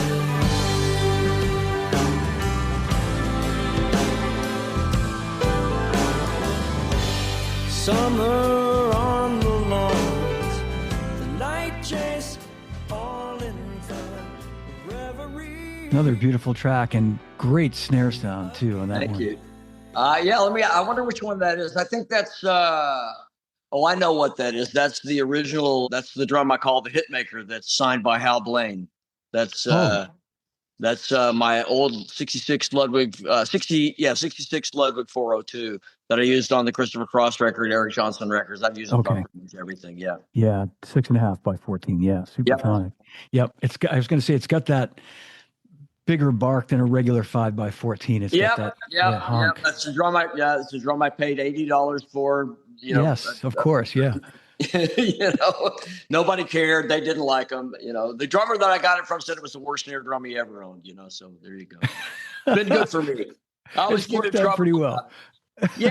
Summer on the lawns, the night chase, all in fun, reverie. Another beautiful track and great snare sound too on that Thank one. you. I wonder which one that is. I think that's, oh, I know what that is. That's the original, that's the drum I call the Hitmaker that's signed by Hal Blaine. That's, my old 66 Ludwig, 66 Ludwig 402 that I used on the Christopher Cross record, Eric Johnson records. I've used it for everything. Yeah. Yeah. 6.5 by 14. Yeah. Supersonic. Yep. I was going to say, it's got that bigger bark than a regular 5 by 14. It's got that honk. That's the drum. It's the drum I paid $80 for. Yes, of course. Yeah. Nobody cared. They didn't like them. The drummer that I got it from said it was the worst snare drum he ever owned. So there you go. Been good for me. I always It's worked out pretty well. Yeah,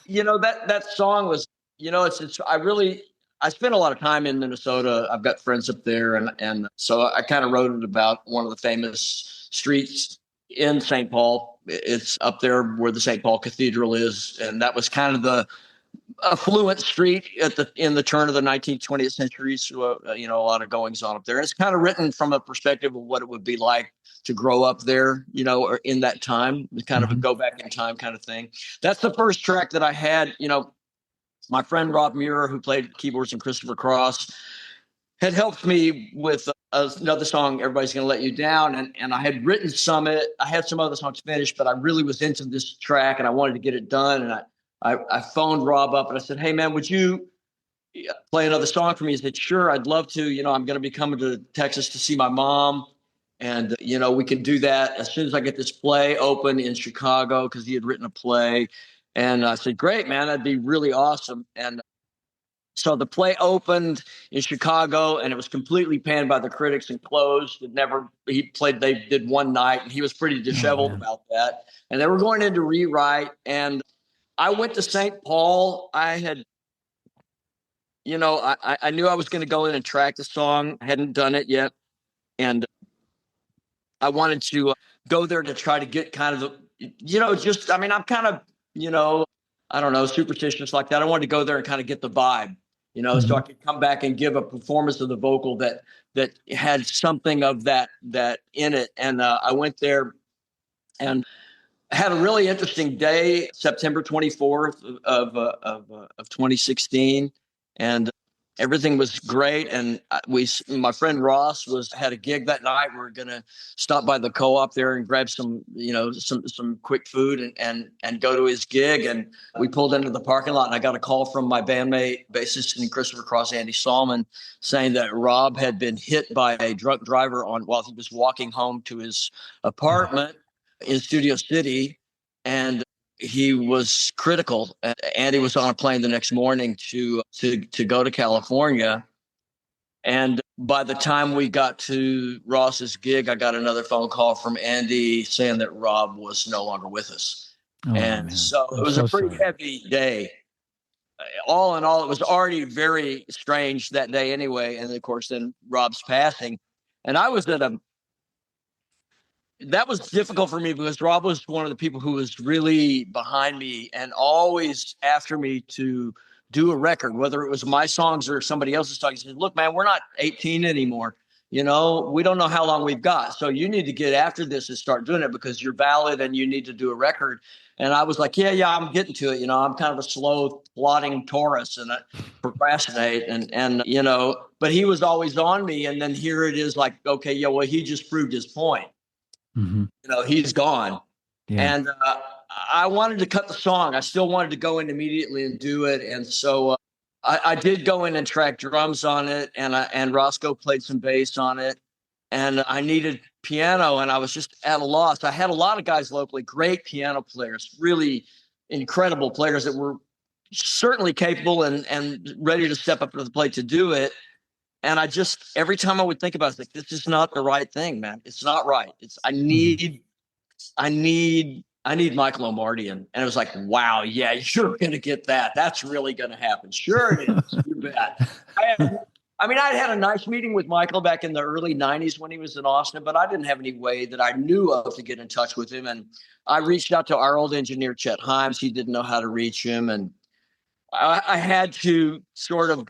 that song was. I spent a lot of time in Minnesota. I've got friends up there, and so I kind of wrote it about one of the famous streets in St. Paul. It's up there where the St. Paul Cathedral is, and that was kind of the affluent street in the turn of the 19th, 20th century. So, a lot of goings on up there. And it's kind of written from a perspective of what it would be like to grow up there, or in that time, kind of a go back in time kind of thing. That's the first track that I had. My friend Rob Muir, who played keyboards in Christopher Cross, had helped me with another song, Everybody's Gonna Let You Down. And I had written Summit. I had some other songs finished, but I really was into this track and I wanted to get it done. And I phoned Rob up and I said, hey, man, would you play another song for me? He said, sure, I'd love to. I'm going to be coming to Texas to see my mom. And, we can do that as soon as I get this play open in Chicago, because he had written a play. And I said, great, man, that'd be really awesome. And so the play opened in Chicago and it was completely panned by the critics and closed. They did one night and he was pretty disheveled about that. And they were going into rewrite. And I went to St. Paul. I had, I knew I was going to go in and track the song. I hadn't done it yet. And I wanted to go there to try to get kind of I'm kind of, I don't know, superstitious like that. I wanted to go there and kind of get the vibe, so I could come back and give a performance of the vocal that had something of that in it. And I went there and had a really interesting day, September 24th of 2016, and everything was great. And my friend Ross had a gig that night. We were gonna stop by the co-op there and grab some quick food and go to his gig. And we pulled into the parking lot, and I got a call from my bandmate, bassist in Christopher Cross, Andy Salmon, saying that Rob had been hit by a drunk driver while he was walking home to his apartment in Studio City, and he was critical. Andy was on a plane the next morning to go to California. And by the time we got to Ross's gig, I got another phone call from Andy saying that Rob was no longer with us. So it was a pretty heavy day. All in all, it was already very strange that day anyway. And of course, then Rob's passing. And I was that was difficult for me because Rob was one of the people who was really behind me and always after me to do a record, whether it was my songs or somebody else's songs. He said, look, man, we're not 18 anymore. We don't know how long we've got. So you need to get after this and start doing it because you're valid and you need to do a record. And I was like, yeah, I'm getting to it. I'm kind of a slow plodding Taurus and I procrastinate and but he was always on me. And then here it is like, okay, yeah, well, he just proved his point. He's gone. Yeah. And I wanted to cut the song. I still wanted to go in immediately and do it. And so I did go in and track drums on it, and Roscoe played some bass on it, and I needed piano, and I was just at a loss. I had a lot of guys locally, great piano players, really incredible players that were certainly capable and ready to step up to the plate to do it. And I just, every time I would think about it, like, this is not the right thing, man. It's not right. I need Michael O'Marty. And it was like, wow, yeah, you're going to get that. That's really going to happen. Sure it is. You bet. I'd had a nice meeting with Michael back in the early 90s when he was in Austin, but I didn't have any way that I knew of to get in touch with him. And I reached out to our old engineer, Chet Himes. He didn't know how to reach him. And I had to sort of,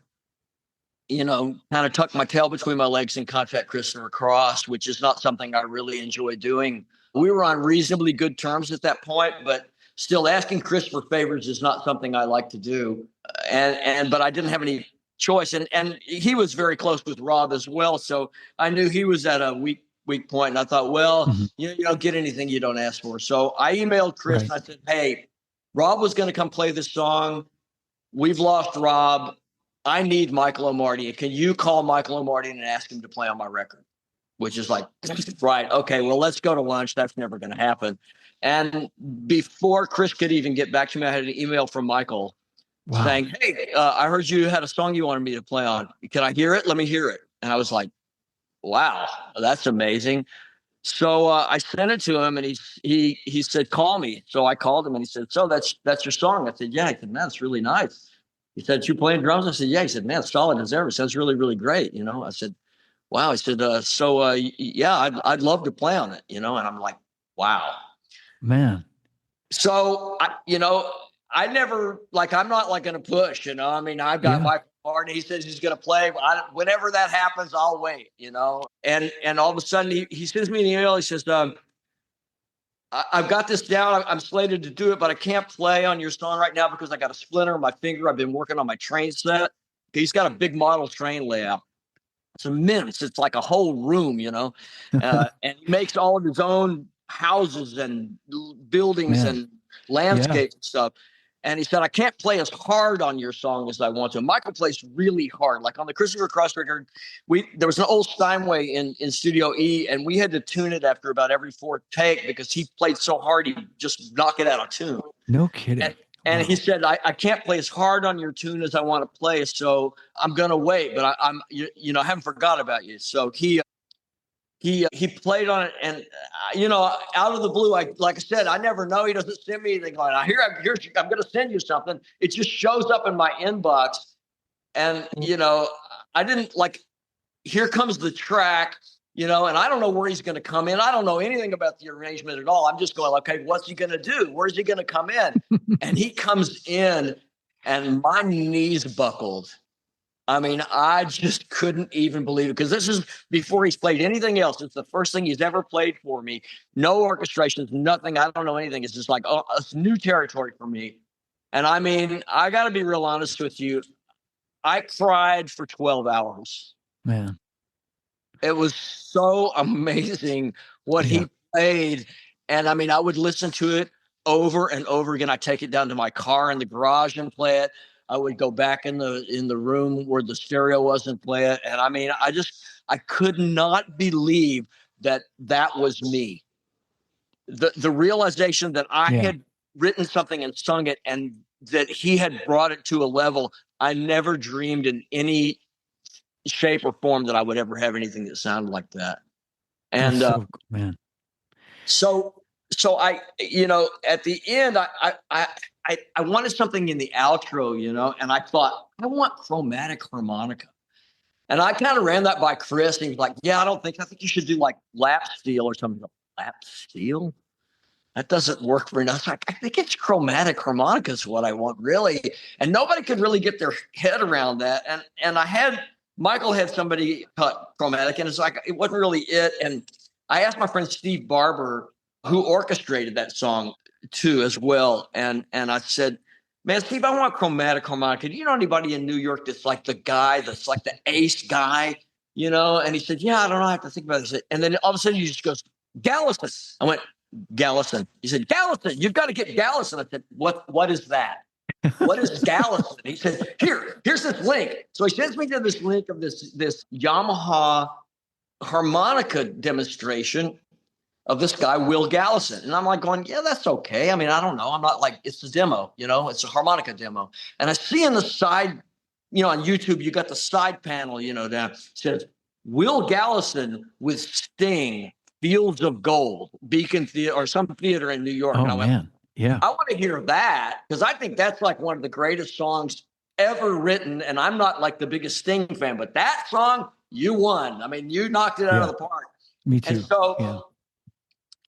kind of tuck my tail between my legs and contact Christopher Cross, which is not something I really enjoy doing. We were on reasonably good terms at that point, but still asking Chris for favors is not something I like to do. But I didn't have any choice. And he was very close with Rob as well. So I knew he was at a weak point. And I thought, well, you don't get anything you don't ask for. So I emailed Chris and I said, hey, Rob was going to come play this song. We've lost Rob. I need Michael O'Marty. Can you call Michael O'Marty and ask him to play on my record? Which is like, right, okay, well, let's go to lunch. That's never going to happen. And before Chris could even get back to me, I had an email from Michael saying, hey, I heard you had a song you wanted me to play on. Can I hear it? Let me hear it. And I was like, wow, that's amazing. So I sent it to him, and he said, call me. So I called him, and he said, so that's your song? I said, yeah. He said, man, it's really nice. He said, you playing drums? I said, yeah. He said, man, solid as ever. Sounds really, really great. I said, wow. He said, yeah, I'd love to play on it, and I'm like, wow, man. So, I never, I'm not going to push, I've got Michael Martin. He says he's going to play. Whenever that happens, I'll wait, and all of a sudden he sends me an email. He says, I've got this down. I'm slated to do it, but I can't play on your song right now because I got a splinter in my finger. I've been working on my train set. He's got a big model train layout. It's immense. It's like a whole room, and he makes all of his own houses and buildings and landscapes and stuff. And he said, I can't play as hard on your song as I want to. Michael plays really hard. Like on the Christopher Cross record, there was an old Steinway in Studio E, and we had to tune it after about every fourth take because he played so hard he'd just knock it out of tune. No kidding. And he said, I can't play as hard on your tune as I want to play, so I'm going to wait, but I haven't forgot about you. So he played on it, and out of the blue, like I said, I never know. He doesn't send me anything going, I'm going to send you something. It just shows up in my inbox, and I didn't here comes the track, and I don't know where he's going to come in. I don't know anything about the arrangement at all. I'm just going, okay, what's he going to do? Where's he going to come in? And he comes in, and my knees buckled. I just couldn't even believe it because this is before he's played anything else. It's the first thing he's ever played for me. No orchestrations, nothing. I don't know anything. It's just like, it's new territory for me. And I got to be real honest with you. I cried for 12 hours. Man. It was so amazing what he played. And I would listen to it over and over again. I take it down to my car in the garage and play it. I would go back in the room where the stereo was and play it. And I could not believe that was me. The realization that I had written something and sung it, and that he had brought it to a level I never dreamed in any shape or form that I would ever have anything that sounded like that. And man. So I, at the end, I wanted something in the outro, and I thought, I want chromatic harmonica. And I kind of ran that by Chris. And he was like, yeah, I think you should do like lap steel or something. Lap steel? That doesn't work for me. I was like, I think it's chromatic harmonica is what I want, really. And nobody could really get their head around that. And Michael had somebody cut chromatic, and it's like, it wasn't really it. And I asked my friend Steve Barber, who orchestrated that song too as well. And I said, man, Steve, I want chromatic harmonica. Do you know anybody in New York that's like the guy, that's like the ace guy, And he said, yeah, I don't know. I have to think about it. And then all of a sudden he just goes, Gallison. I went, Gallison. He said, Gallison, you've got to get Gallison. I said, what is that? What is Gallison? He said, here's this link. So he sends me to this link of this Yamaha harmonica demonstration of this guy, Will Gallison. And I'm like going, yeah, that's okay. I mean, I don't know. I'm not like, it's a demo, it's a harmonica demo. And I see in the side, on YouTube, you got the side panel, down, says Will Gallison with Sting, Fields of Gold, Beacon Theater, or some theater in New York. Oh, and I went, man. Yeah. I want to hear that, because I think that's like one of the greatest songs ever written. And I'm not like the biggest Sting fan, but that song, you won. I mean, you knocked it out of the park. Me too. And so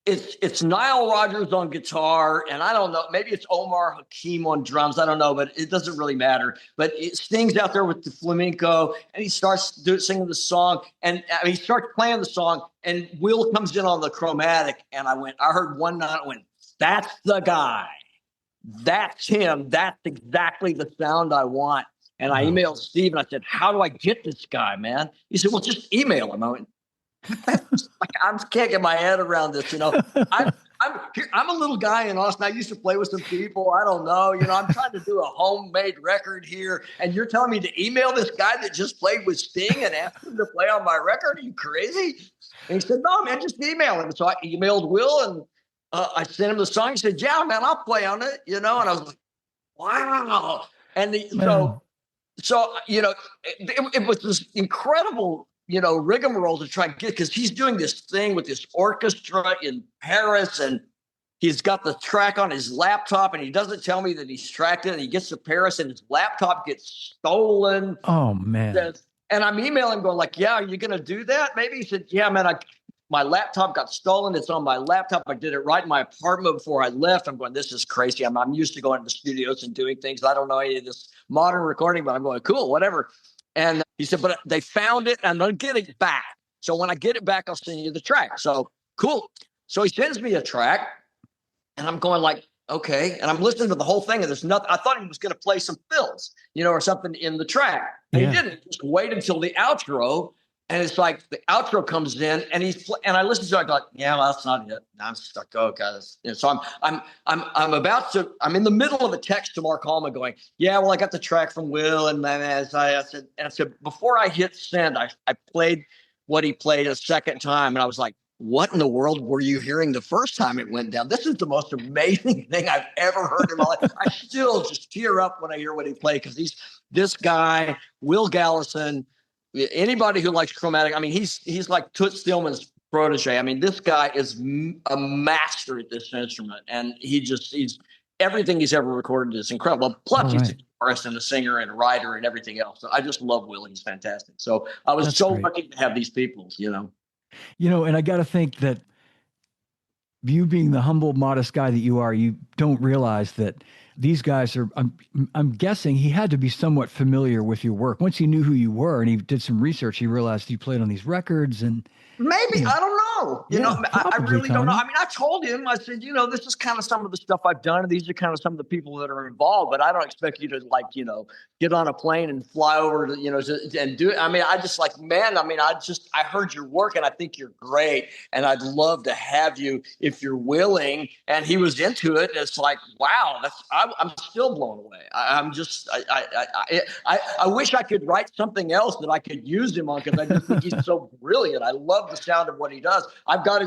it's Nile Rodgers on guitar, and I don't know, maybe it's Omar Hakim on drums. I don't know, but it doesn't really matter. But Sting's out there with the flamenco, and he starts singing the song, and he starts playing the song, and Will comes in on the chromatic, and I heard one note, I went, that's the guy. That's him. That's exactly the sound I want. And I emailed Steve, and I said, how do I get this guy, man? He said, well, just email him. I went, I can't get my head around this. I'm a little guy in Austin. I used to play with some people. I don't know. I'm trying to do a homemade record here, and you're telling me to email this guy that just played with Sting and ask him to play on my record? Are you crazy? And he said, no, man, just email him. So I emailed Will, and I sent him the song. He said, yeah, man, I'll play on it. And I was like, wow. And so it was this incredible rigmarole to try and get, because he's doing this thing with this orchestra in Paris, and he's got the track on his laptop, and he doesn't tell me that he's tracked it, and he gets to Paris and his laptop gets stolen. Oh, man. And I'm emailing him going like, yeah, are you going to do that? Maybe. He said, yeah, man, my laptop got stolen. It's on my laptop. I did it right in my apartment before I left. I'm going, this is crazy. I'm used to going to the studios and doing things. I don't know any of this modern recording, but I'm going, cool, whatever. And he said, but they found it, and I'm going to get it back. So when I get it back, I'll send you the track. So cool. So he sends me a track, and I'm going like, okay. And I'm listening to the whole thing, and there's nothing. I thought he was going to play some fills, or something in the track. And he didn't. Just wait until the outro. And it's like the outro comes in, and and I listen to it. I go, like, yeah, well, that's not it. I'm stuck. Oh, guys. So I'm in the middle of a text to Mark Hallman going, yeah, well, I got the track from Will, and then I said before I hit send, I played what he played a second time, and I was like, what in the world were you hearing the first time it went down? This is the most amazing thing I've ever heard in my life. I still just tear up when I hear what he played, because this guy, Will Gallison. Anybody who likes chromatic, I mean, he's like Toots Thielemann's protege. I mean, this guy is a master at this instrument, and he's everything he's ever recorded is incredible. Plus, he's a guitarist and a singer and a writer and everything else. So I just love Will. He's fantastic. So I was lucky to have these people, And I got to think that you being the humble, modest guy that you are, you don't realize that these guys are, I'm guessing he had to be somewhat familiar with your work. Once he knew who you were and he did some research, he realized you played on these records and maybe, I don't know. I really don't know. I mean, I told him, I said, this is kind of some of the stuff I've done. And these are kind of some of the people that are involved, but I don't expect you to get on a plane and fly over to, and do it. I mean, I just like, man, I mean, I heard your work and I think you're great. And I'd love to have you if you're willing. And he was into it. And it's like, wow, I'm still blown away. I wish I could write something else that I could use him on, because I just think he's so brilliant. I love the sound of what he does. I've got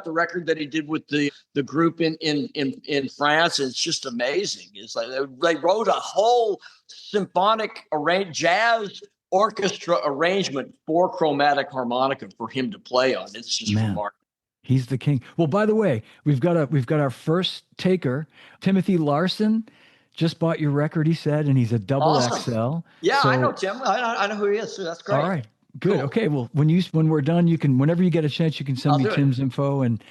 the record that he did with the group in France. It's just amazing. It's like they wrote a whole symphonic jazz orchestra arrangement for chromatic harmonica for him to play on. It's just remarkable. He's the king. Well, by the way, we've got our first taker, Timothy Larson. Just bought your record, he said, and he's a double XL. Yeah, so, I know Tim. I know who he is. So that's great. All right, good. Cool. Okay, well, when we're done, you can, whenever you get a chance, you can send me Tim's info, and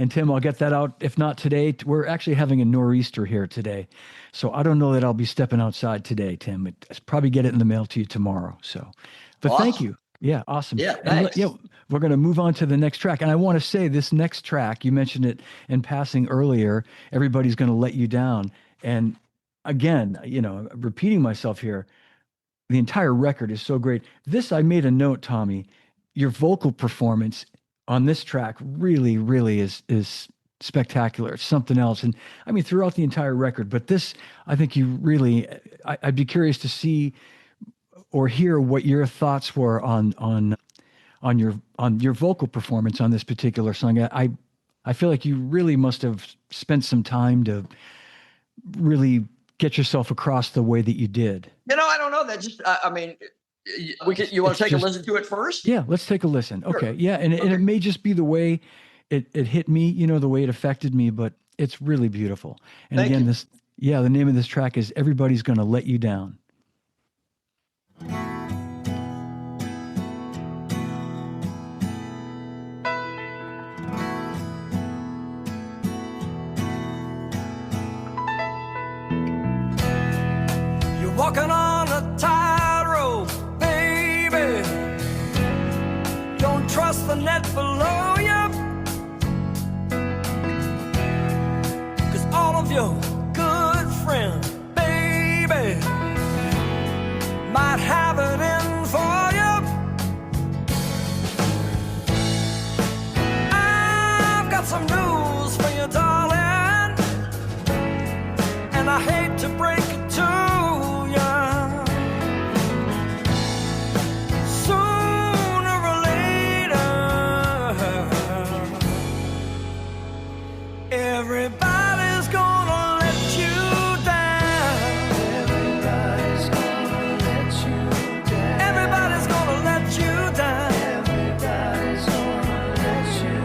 Tim, I'll get that out. If not today, we're actually having a nor'easter here today, so I don't know that I'll be stepping outside today, Tim. I'll probably get it in the mail to you tomorrow. So, but thank you. Yeah, awesome. Yeah, thanks. We're going to move on to the next track. And I want to say this next track, you mentioned it in passing earlier, Everybody's Going to Let You Down. And again, repeating myself here, the entire record is so great. This, I made a note, Tommy, your vocal performance on this track really, really is spectacular. It's something else. And I mean, throughout the entire record, but this, I think you really, I'd be curious to see or hear what your thoughts were on your vocal performance on this particular song. I feel like you really must have spent some time to really get yourself across the way that you did. I don't know. That just, I mean, you want to take a listen to it first? Yeah, let's take a listen. Sure. Okay. Yeah. And it may just be the way it hit me, the way it affected me, but it's really beautiful. And Thank again, you. the name of this track is Everybody's Gonna Let You Down. You're walking on a tightrope, baby. Don't trust the net below you, 'cause all of your good friends, baby, might have it in for you. I've got some news for you, darling, and I hate to break it to you. Sooner or later, everybody's gonna let you down. Everybody's gonna let you down. Everybody's gonna let you down. Everybody's gonna let you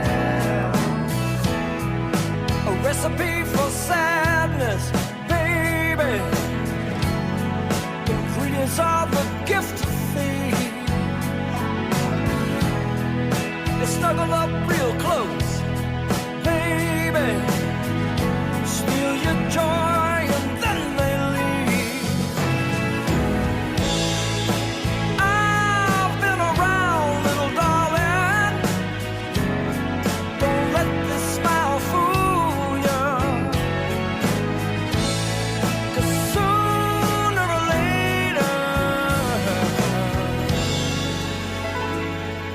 down. A recipe for sadness, baby. Ingredients are the gift thief. They snuggle up real close, baby. Steal your joy and then they leave. I've been around, little darling. Don't let this smile fool you, 'cause sooner or later,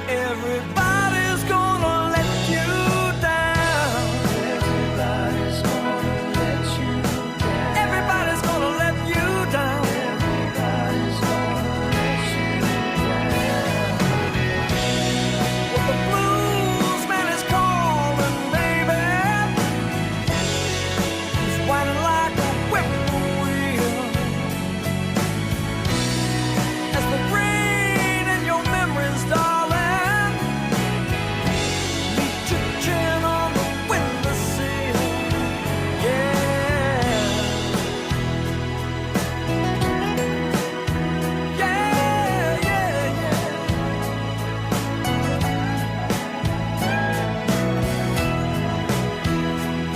everybody's gonna let you down. Everybody's gonna let you down. Everybody's gonna let you down. Everybody's gonna let you down. What the blues man is calling, baby, is whining like a whippoorwill. As the rain in your memories, darling, meet your chin on the windowsill. Yeah. Yeah, yeah, yeah.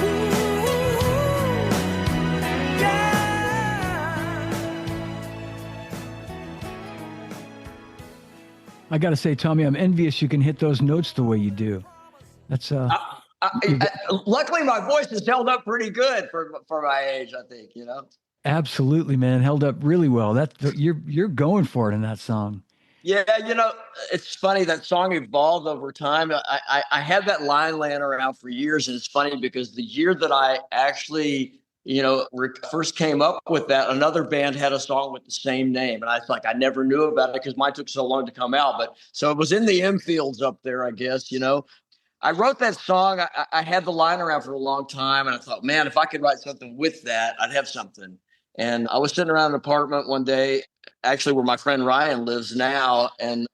Ooh, yeah. I got to say, Tommy, I'm envious you can hit those notes the way you do. That's Luckily, my voice has held up pretty good for my age, I think, absolutely, man, held up really well. You're going for it in that song. Yeah, it's funny, that song evolved over time. I had that line laying around for years, and it's funny because the year that I actually, first came up with that, another band had a song with the same name, and I never knew about it because mine took so long to come out. But so it was in the infields up there, I guess. I wrote that song. I had the line around for a long time, and I thought, man, if I could write something with that, I'd have something. And I was sitting around an apartment one day, actually where my friend Ryan lives now, and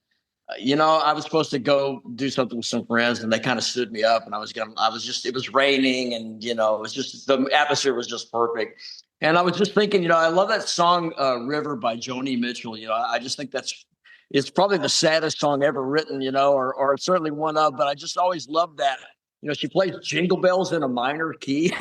I was supposed to go do something with some friends, and they kind of stood me up, and it was raining, and it was just, the atmosphere was just perfect. And I was just thinking, I love that song, River by Joni Mitchell. I just think it's probably the saddest song ever written, or certainly one of, but I just always loved that. She plays Jingle Bells in a minor key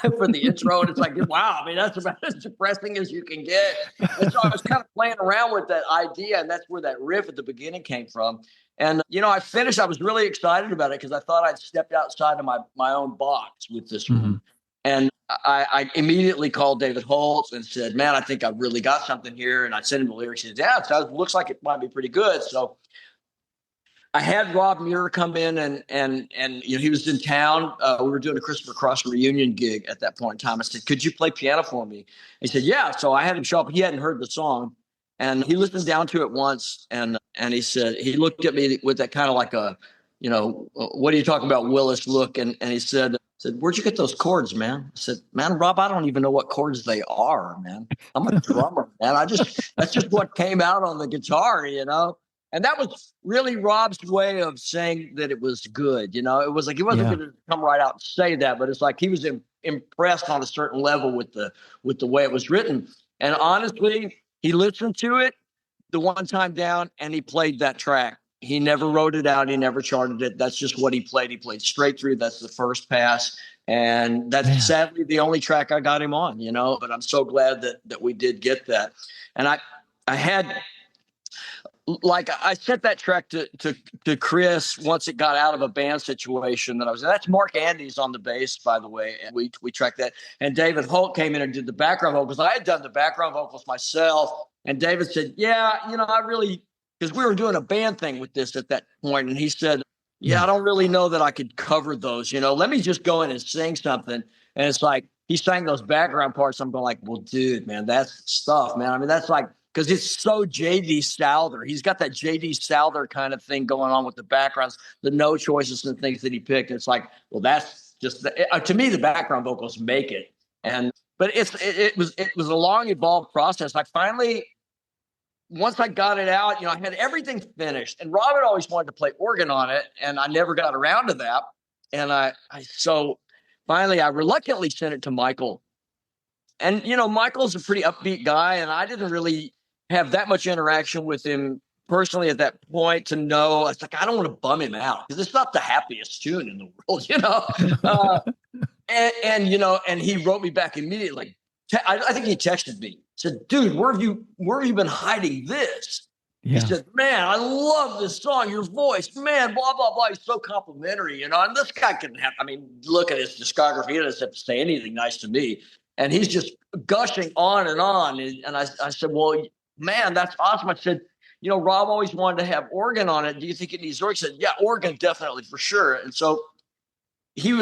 for the intro, and it's like, wow, I mean, that's about as depressing as you can get. And so I was kind of playing around with that idea, and that's where that riff at the beginning came from. And I finished. I was really excited about it because I thought I'd stepped outside of my own box with this one. And I immediately called David Holtz and said, man, I think I've really got something here. And I sent him the lyrics. He said, yeah, it looks like it might be pretty good. So I had Rob Muir come in and he was in town. We were doing a Christopher Cross reunion gig at that point in time. I said, "Could you play piano for me?" He said, "Yeah." So I had him show up. He hadn't heard the song, and he listened down to it once, and he said, he looked at me with that kind of like a, what are you talking about, Willis look, and he said, "Where'd you get those chords, man?" I said, "Man, Rob, I don't even know what chords they are, man. I'm a drummer, man. That's just what came out on the guitar, And that was really Rob's way of saying that it was good. It was like he wasn't going to come right out and say that, but it's like he was impressed on a certain level with the way it was written. And honestly, he listened to it the one time down and he played that track. He never wrote it out. He never charted it. That's just what he played. He played straight through. That's the first pass. And that's sadly the only track I got him on, but I'm so glad that we did get that. And I had, like, I sent that track to Chris once it got out of a band situation that I was in. That's Mark Andes on the bass, by the way. And we tracked that. And David Holt came in and did the background vocals. I had done the background vocals myself. And David said, "Yeah, I really," because we were doing a band thing with this at that point. And he said, "Yeah, I don't really know that I could cover those. Let me just go in and sing something." And it's like, he sang those background parts. I'm going like, well, dude, man, that's stuff, man. I mean, that's like, because it's so J.D. Souther. He's got that J.D. Souther kind of thing going on with the backgrounds, the note choices and things that he picked. It's like, well, that's just to me, the background vocals make it. But it was a long, evolved process. I finally, once I got it out, I had everything finished. And Robert always wanted to play organ on it, and I never got around to that. And so finally, I reluctantly sent it to Michael. And, Michael's a pretty upbeat guy, and I didn't really have that much interaction with him personally at that point to know. It's like, I don't want to bum him out because it's not the happiest tune in the world, and he wrote me back immediately. I think he texted me, said, "Dude, where have you been hiding this?" Yeah. He said, "Man, I love this song, your voice, man, blah, blah, blah." He's so complimentary, and this guy couldn't have, look at his discography. He doesn't have to say anything nice to me. And he's just gushing on and on. And I said, "Well, man, that's awesome." I said, "Rob always wanted to have organ on it. Do you think it needs organ?" He said, "Yeah, organ, definitely, for sure." And so it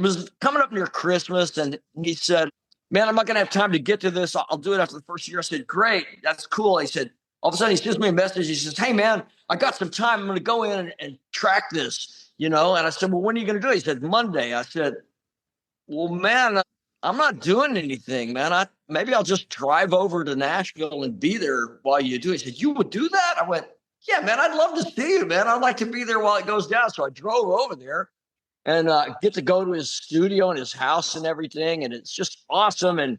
was coming up near Christmas, and he said, "Man, I'm not going to have time to get to this. I'll do it after the first year." I said, "Great, that's cool." He said, all of a sudden he sends me a message. He says, "Hey, man, I got some time. I'm going to go in and track this, And I said, "Well, when are you going to do it?" He said, "Monday." I said, "Well, man, I'm not doing anything, man. Maybe I'll just drive over to Nashville and be there while you do it." He said, "You would do that?" I went, "Yeah, man, I'd love to see you, man. I'd like to be there while it goes down." So I drove over there and get to go to his studio and his house and everything. And it's just awesome. And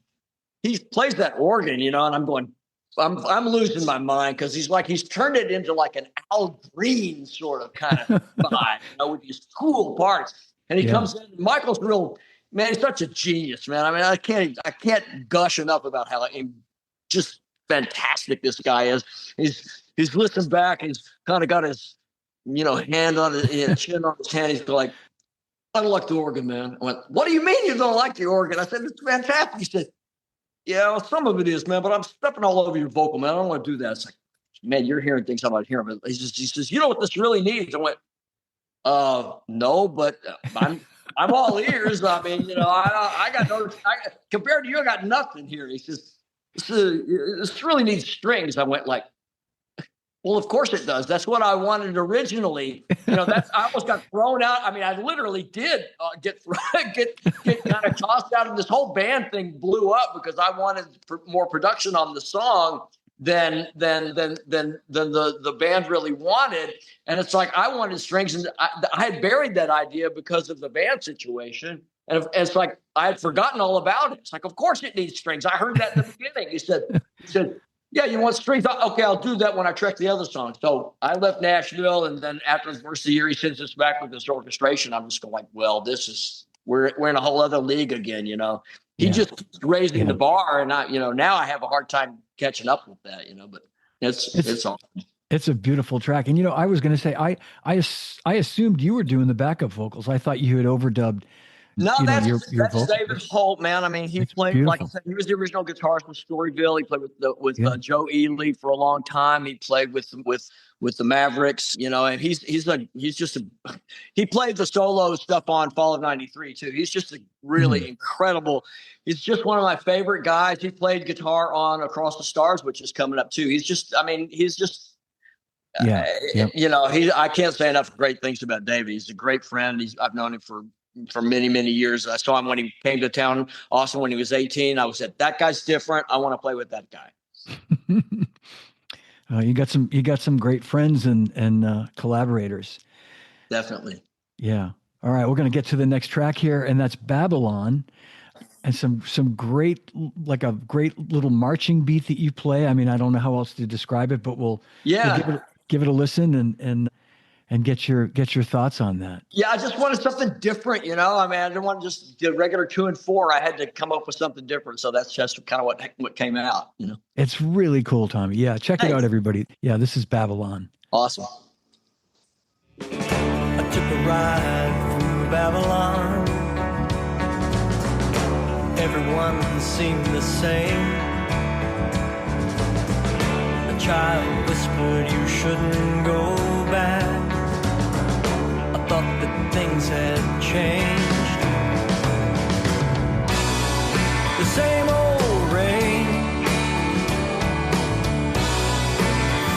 he plays that organ, and I'm going, I'm losing my mind because he's turned it into like an Al Green sort of kind of vibe, with these cool parts. And he comes in, Michael's real, man, he's such a genius, man. I can't gush enough about how just fantastic this guy is. He's listened back. He's kind of got his, hand on his chin on his hand. He's like, "I don't like the organ, man." I went, "What do you mean you don't like the organ?" I said, "It's fantastic." He said, "Yeah, well, some of it is, man, but I'm stepping all over your vocal, man. I don't want to do that." It's like, "Man, you're hearing things I'm not hearing." But he says, "You know what this really needs?" I went, "No, but I'm all ears. I got no, compared to you, I got nothing here." He says, this really needs strings." I went like, "Well, of course it does. That's what I wanted originally." I almost got thrown out. I literally did get kind of tossed out of this whole band thing. Blew up because I wanted more production on the song than the band really wanted. And it's like, I wanted strings, and I had buried that idea because of the band situation. And it's like, I had forgotten all about it. It's like, of course it needs strings. I heard that in the beginning. He said, "Yeah, you want strings? Okay, I'll do that when I track the other songs." So I left Nashville, and then after the first of the year, he sends us back with this orchestration. I'm just going like, well, we're in a whole other league again, He just keeps raising the bar, and now I have a hard time catching up with that, but it's awesome. It's a beautiful track. And, I was going to say, I assumed you were doing the backup vocals. I thought you had overdubbed No, you know, your that's vocal. David Holt, man. I mean, he It's played, like I beautiful. said, he was the original guitarist from Storyville. He played with Yeah. Joe Ely for a long time. He played with the Mavericks, you know, and he's just a he played the solo stuff on Fall of '93 too. He's just a really incredible. He's just one of my favorite guys. He played guitar on Across the Stars, which is coming up too. He's just Yeah. Yeah. you know, I can't say enough great things about David. He's a great friend. I've known him for many, many years. I saw him when he came to town, Austin, when he was 18. I said, that guy's different. I want to play with that guy. You got some great friends and collaborators. Definitely. Yeah. All right, we're going to get to the next track here, and that's Babylon, and some great, like a great little marching beat that you play. I mean, I don't know how else to describe it, but we'll give it a listen and get your thoughts on that. Yeah, I just wanted something different, you know. I mean, I didn't want to just do regular 2 and 4. I had to come up with something different. So that's just kind of what came out, you know. It's really cool, Tommy. Yeah, check it out, everybody. Yeah, this is Babylon. Awesome. I took a ride through Babylon. Everyone seemed the same. A child whispered, you shouldn't go back. I thought that things had changed. The same old rain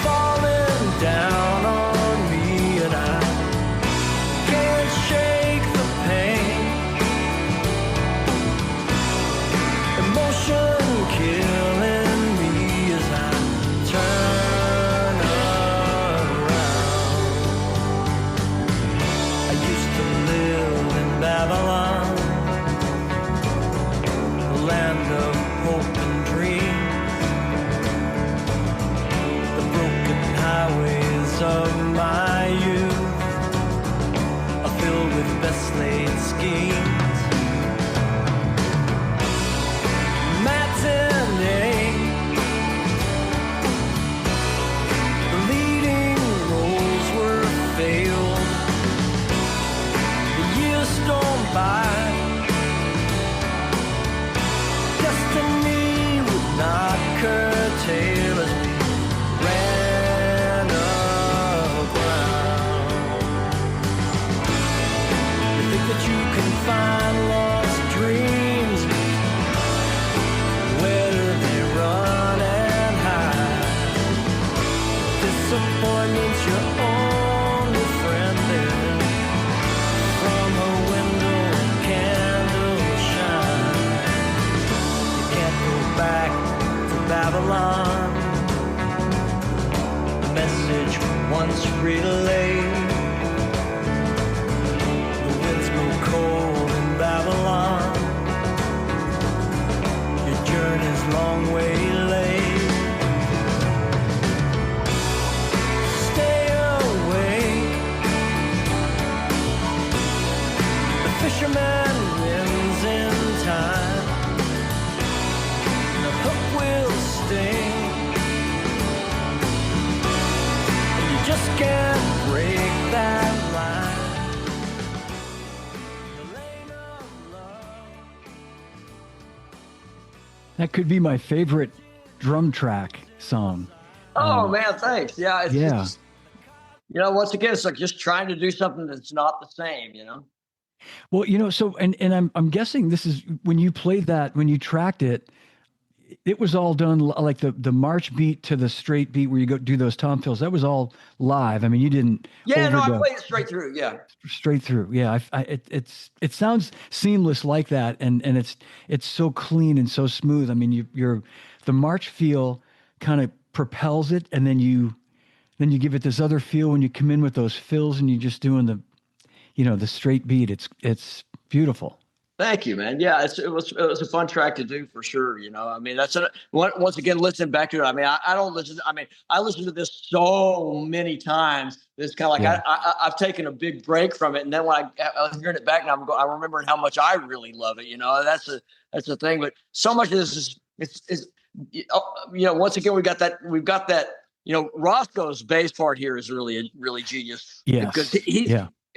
falling down on me, and I can't shake the pain. Emotion killing me as I turn around. I used to live in Babylon, the land of hope and dream, the broken highways of my youth are filled with best laid schemes. Matinee, the leading roles were failed. The years stormed by. Destiny would not curtail as we ran aground. You think that you can find lost dreams? Where do they run and hide? Disappointment's your only friend there. From her window, candles shine. You can't go back to Babylon. The message once relayed. The winds blow cold in Babylon. Your journey's long way laid. Stay awake. The fisherman wins in time. The hook will sting, and you just can't break that line. The lane of love. That could be my favorite drum track song. Oh, man, thanks. Yeah. Yeah. You know, once again, it's like just trying to do something that's not the same, you know? Well, you know, so and I'm guessing this is when you played that, when you tracked it, it was all done like the march beat to the straight beat where you go do those tom fills. That was all live. I mean, you didn't. Yeah, no, I played it straight through. Yeah. Straight through. Yeah. It sounds seamless like that. And it's so clean and so smooth. I mean, the march feel kind of propels it. And then you give it this other feel when you come in with those fills and you're just doing the straight beat. It's beautiful. Thank you, man. Yeah, it was a fun track to do for sure. You know, I mean, once again, listening back to it. I mean, I don't listen. I mean, I listened to this so many times. It's kind of like Yeah. I've taken a big break from it, and then when I was hearing it back, now I'm remembering how much I really love it. You know, that's the thing. But so much of this is you know, once again, we've got that. You know, Roscoe's bass part here is really genius. Yes. Because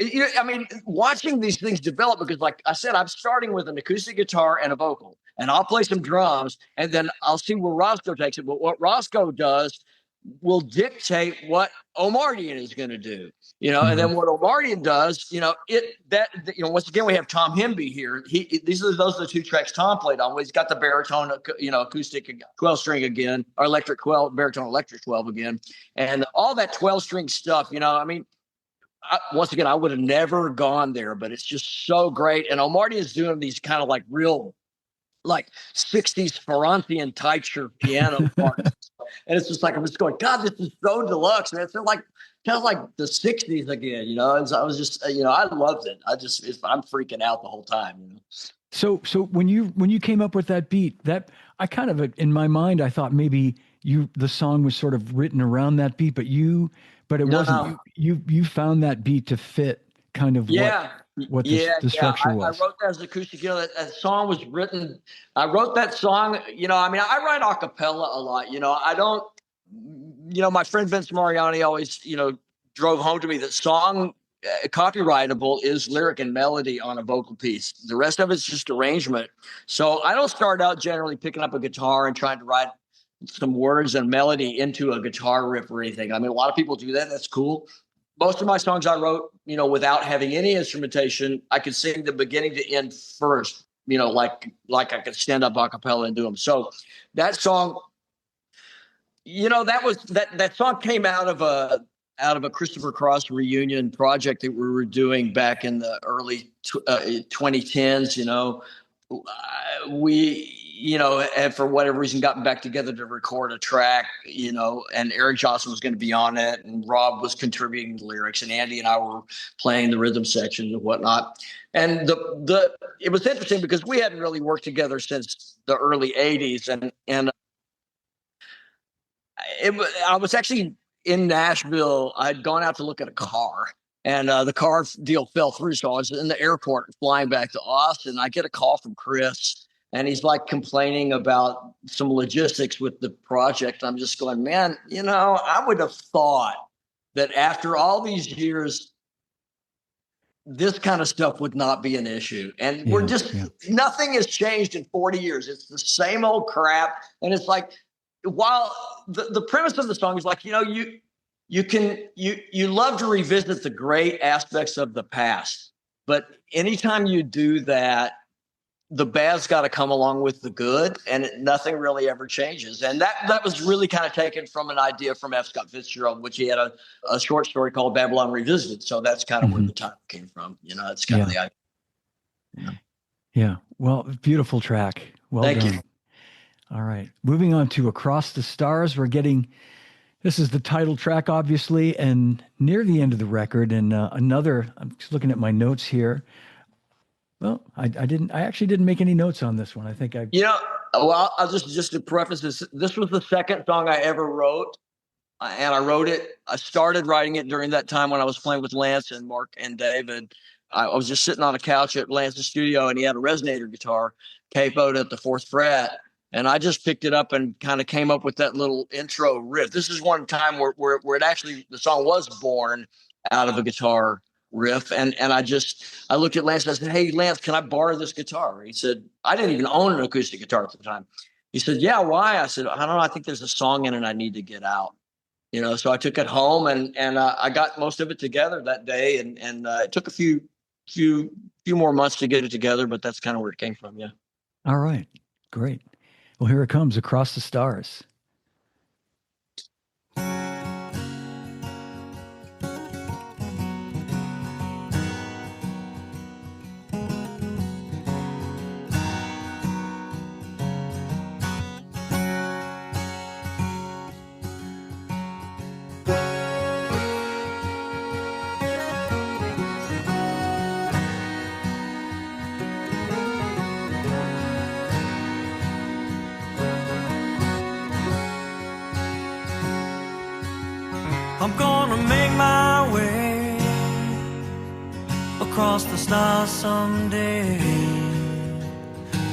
I mean, watching these things develop, because like I said, I'm starting with an acoustic guitar and a vocal, and I'll play some drums, and then I'll see where Roscoe takes it. But what Roscoe does will dictate what Omardian is going to do, and then what Omardian does, once again, we have Tom Hemby here. Those are the two tracks Tom played on. He's got the baritone, acoustic 12 string again, or electric 12, baritone electric 12 again. And all that 12 string stuff, I mean, once again, I would have never gone there, but it's just so great. And Omardian is doing these kind of like real, like 60s Ferrantian type piano parts. And it's just like, I'm just going, God, this is so deluxe, man. It's like, kind of like the 60s again, And I was just, I loved it. I'm freaking out the whole time, So when you came up with that beat, that I kind of, in my mind, I thought maybe the song was sort of written around that beat, but it wasn't. You found that beat to fit kind of what the structure was. I wrote that as acoustic. That song was written. I wrote that song. I mean, I write a cappella a lot. I don't. My friend Vince Mariani always, drove home to me that song copyrightable is lyric and melody on a vocal piece. The rest of it's just arrangement. So I don't start out generally picking up a guitar and trying to write some words and melody into a guitar riff or anything. I mean, a lot of people do that. That's cool. Most of my songs I wrote, without having any instrumentation. I could sing the beginning to end first, like I could stand up a cappella and do them. So that song, that song came out of a Christopher Cross reunion project that we were doing back in the early 2010s. We, and for whatever reason, got back together to record a track, and Eric Johnson was going to be on it, and Rob was contributing the lyrics, and Andy and I were playing the rhythm sections and whatnot. And it was interesting because we hadn't really worked together since the early 80s. And I was actually in Nashville. I'd gone out to look at a car, and the car deal fell through. So I was in the airport flying back to Austin. I get a call from Chris, and he's like complaining about some logistics with the project. I'm just going, man, I would have thought that after all these years, this kind of stuff would not be an issue. And nothing has changed in 40 years. It's the same old crap. And it's like, while the premise of the song is like, you love to revisit the great aspects of the past, but anytime you do that, the bad's got to come along with the good, and nothing really ever changes. And that was really kind of taken from an idea from F. Scott Fitzgerald, which he had a short story called Babylon Revisited. So that's kind of where the title came from. It's kind of the idea. Yeah. Well, beautiful track. Well Thank done. you. All right. Moving on to Across the Stars. This is the title track, obviously, and near the end of the record. And I'm just looking at my notes here. Well, I actually didn't make any notes on this one. I think well, I'll just to preface this was the second song I ever wrote. And I started writing it during that time when I was playing with Lance and Mark and David. I was just sitting on a couch at Lance's studio, and he had a resonator guitar capoed at the 4th fret. And I just picked it up and kind of came up with that little intro riff. This is one time where it actually, the song was born out of a guitar riff. And I looked at Lance and I said, hey, Lance, can I borrow this guitar? He said, I didn't even own an acoustic guitar at the time. He said, yeah, why? I said, I don't know. I think there's a song in it I need to get out. So I took it home and I got most of it together that day. And it took a few more months to get it together, but that's kind of where it came from. Yeah. All right. Great. Well, here it comes, Across the Stars. I'm gonna make my way across the stars someday,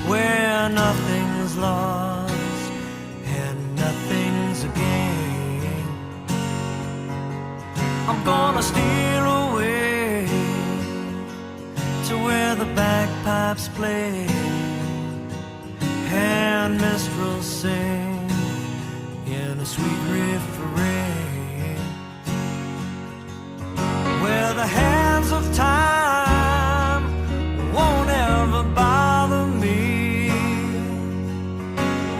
where nothing's lost and nothing's a gain. I'm gonna steal away bagpipes play and minstrels sing in a sweet refrain, where the hands of time won't ever bother me,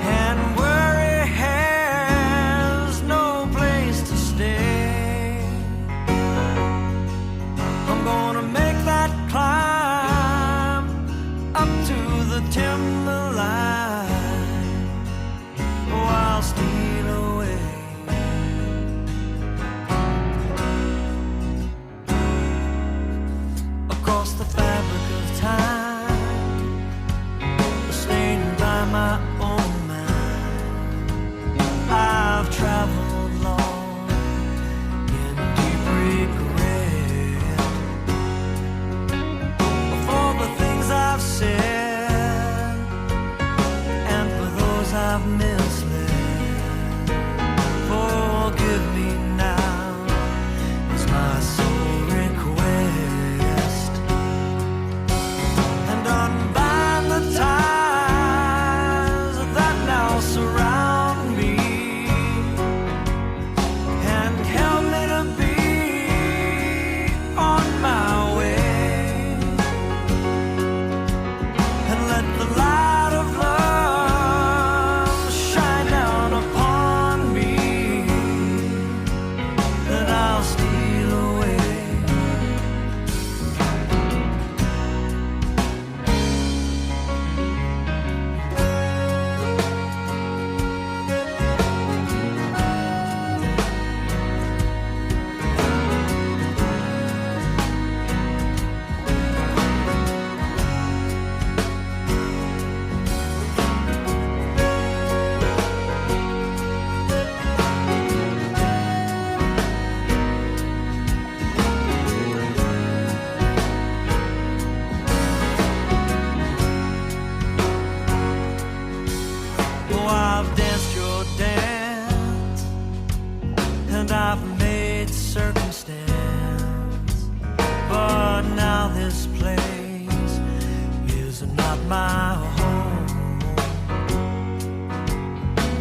and worry has no place to stay. I'm gonna make that climb up to the timberline, oh, I'll steal away. Across the fabric of time, stained by my own mind, I've traveled long in deep regret for the things I've said and for those I've misled. Forgive me now, it's my sole request, and unbind the ties that now surround me, and help me to be on my way, and let the light of love shine down upon me, that I'll steal away. Oh, I've danced your dance, and I've made circumstance, but now this place is not my home.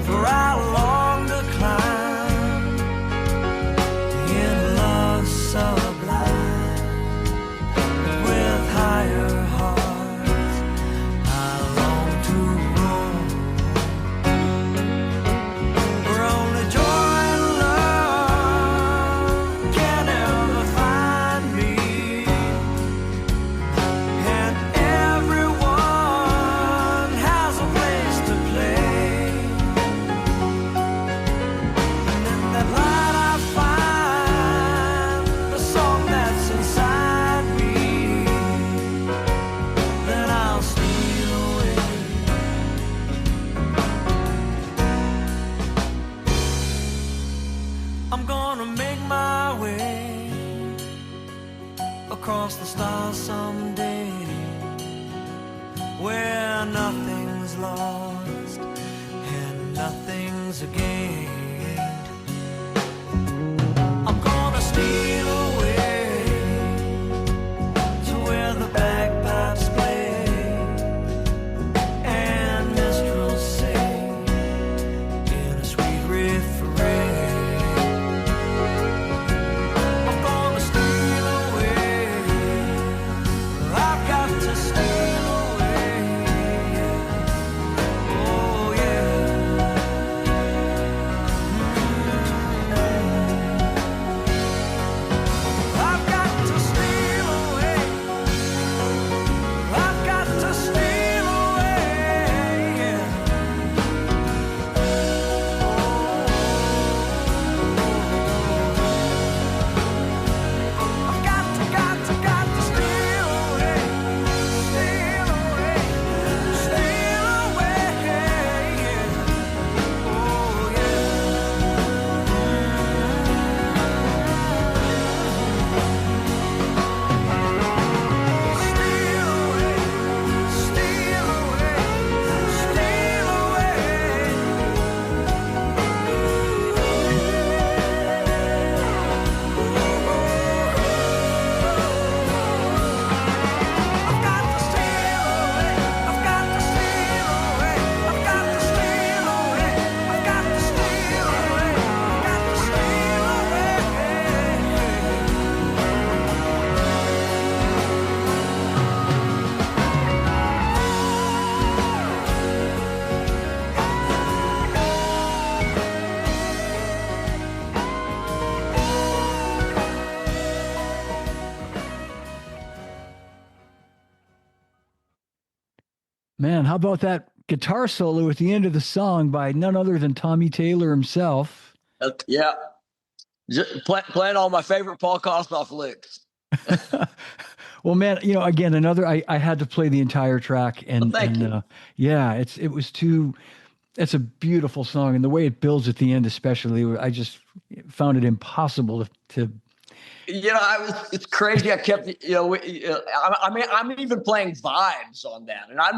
For I long to climb in love sublime, with higher hearts I long to roam, where only joy and love can ever find me, and everyone has a place to play, and in that light I find the song that's inside me, then I'll steal away. I'm gonna make my way across the stars someday, where nothing's lost and nothing's gained. I'm gonna steal away to where the bagpipes play and minstrels sing in a sweet refrain. I'm gonna steal away, I've got to steal away, oh yeah. Man, how about that guitar solo at the end of the song by none other than Tommy Taylor himself? Yeah. Playing all my favorite Paul Kossoff licks. Well, man, again, another, I had to play the entire track Thank you. Yeah, it's a beautiful song. And the way it builds at the end, especially, I just found it impossible to It's crazy. I kept, I'm even playing vibes on that. And I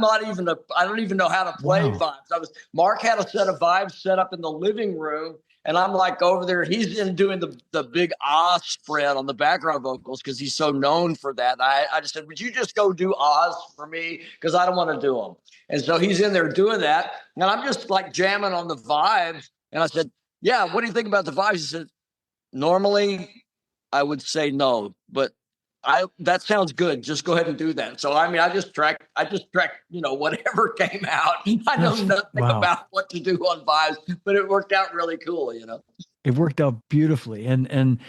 don't even know how to play vibes. Mark had a set of vibes set up in the living room. And I'm like over there, he's in doing the big Oz spread on the background vocals because he's so known for that. And I just said, would you just go do Oz for me? Because I don't want to do them. And so he's in there doing that. And I'm just like jamming on the vibes. And I said, yeah, what do you think about the vibes? He said, normally I would say no, but that sounds good. Just go ahead and do that. So I just tracked, whatever came out. I know nothing about what to do on vibes, but it worked out really cool, It worked out beautifully. And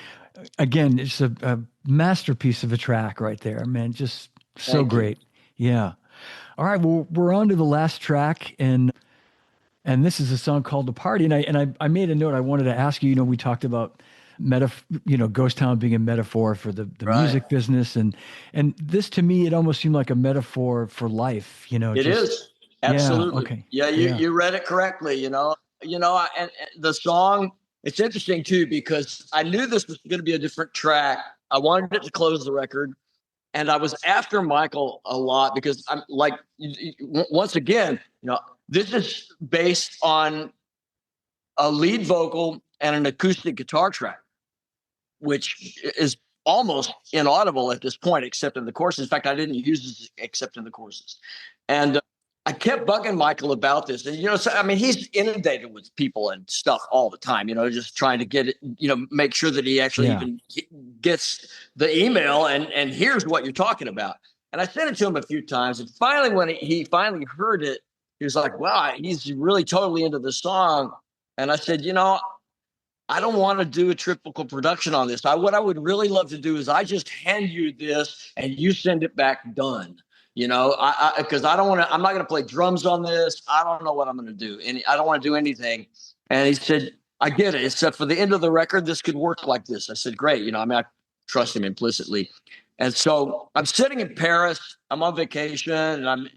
again, it's a masterpiece of a track right there, man. Just so great. Yeah. All right. Well, we're on to the last track, and this is a song called "The Party." And I made a note. I wanted to ask you. We talked about Ghost Town being a metaphor for the music business, and this to me, it almost seemed like a metaphor for life. It is absolutely. Okay. Yeah, you read it correctly. And the song. It's interesting too because I knew this was going to be a different track. I wanted it to close the record. And I was after Michael a lot because I'm like, once again, this is based on a lead vocal and an acoustic guitar track, which is almost inaudible at this point, except in the choruses. In fact, I didn't use this except in the choruses. And I kept bugging Michael about this. And, he's inundated with people and stuff all the time, just trying to get it, make sure that he actually even gets the email and hears what you're talking about. And I sent it to him a few times. And finally, when he finally heard it, he was like, wow, he's really totally into the song. And I said, I don't want to do a typical production on this. What I would really love to do is I just hand you this and you send it back done. Because I'm not going to play drums on this. I don't know what I'm going to do. And I don't want to do anything. And he said, I get it. Except for the end of the record, this could work like this. I said, great. I trust him implicitly. And so I'm sitting in Paris. I'm on vacation and I'm,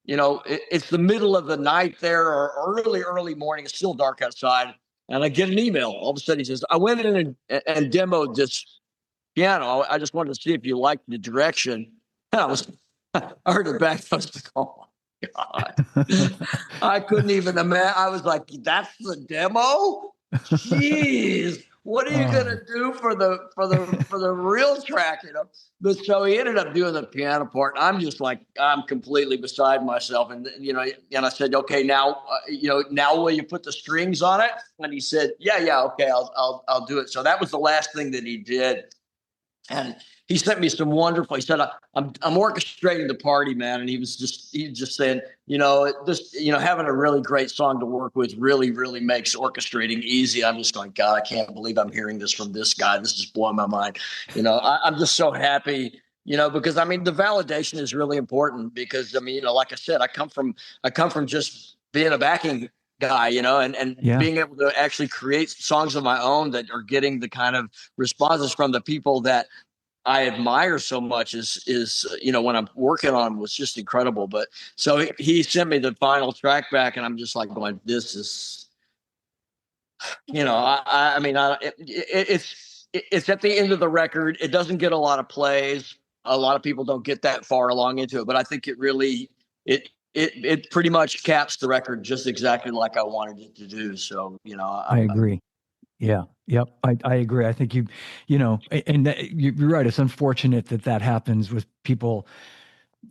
it's the middle of the night there or early morning. It's still dark outside. And I get an email. All of a sudden he says, I went in and demoed this piano. I just wanted to see if you liked the direction. And I heard it back. I was like, oh my God. I couldn't even imagine. I was like, that's the demo? Jeez. What are you gonna do for the real track? But so he ended up doing the piano part. I'm just like, I'm completely beside myself. And and I said, okay, now now will you put the strings on it? And he said, yeah, okay, I'll do it. So that was the last thing that he did. And he sent me some wonderful. He said, "I'm orchestrating the party, man." And he was just saying, having a really great song to work with really, really makes orchestrating easy. I'm just going, God, I can't believe I'm hearing this from this guy. This is blowing my mind. I'm just so happy. Because the validation is really important. Because like I said, I come from just being a backing guy, and being able to actually create songs of my own that are getting the kind of responses from the people that I admire so much is when I'm working on them was just incredible. But so he sent me the final track back and I'm just like going, this is, it's at the end of the record. It doesn't get a lot of plays. A lot of people don't get that far along into it, but I think it really, it pretty much caps the record just exactly like I wanted it to do. So, I agree. Yeah. Yep. I agree. I think and you're right. It's unfortunate that happens with people,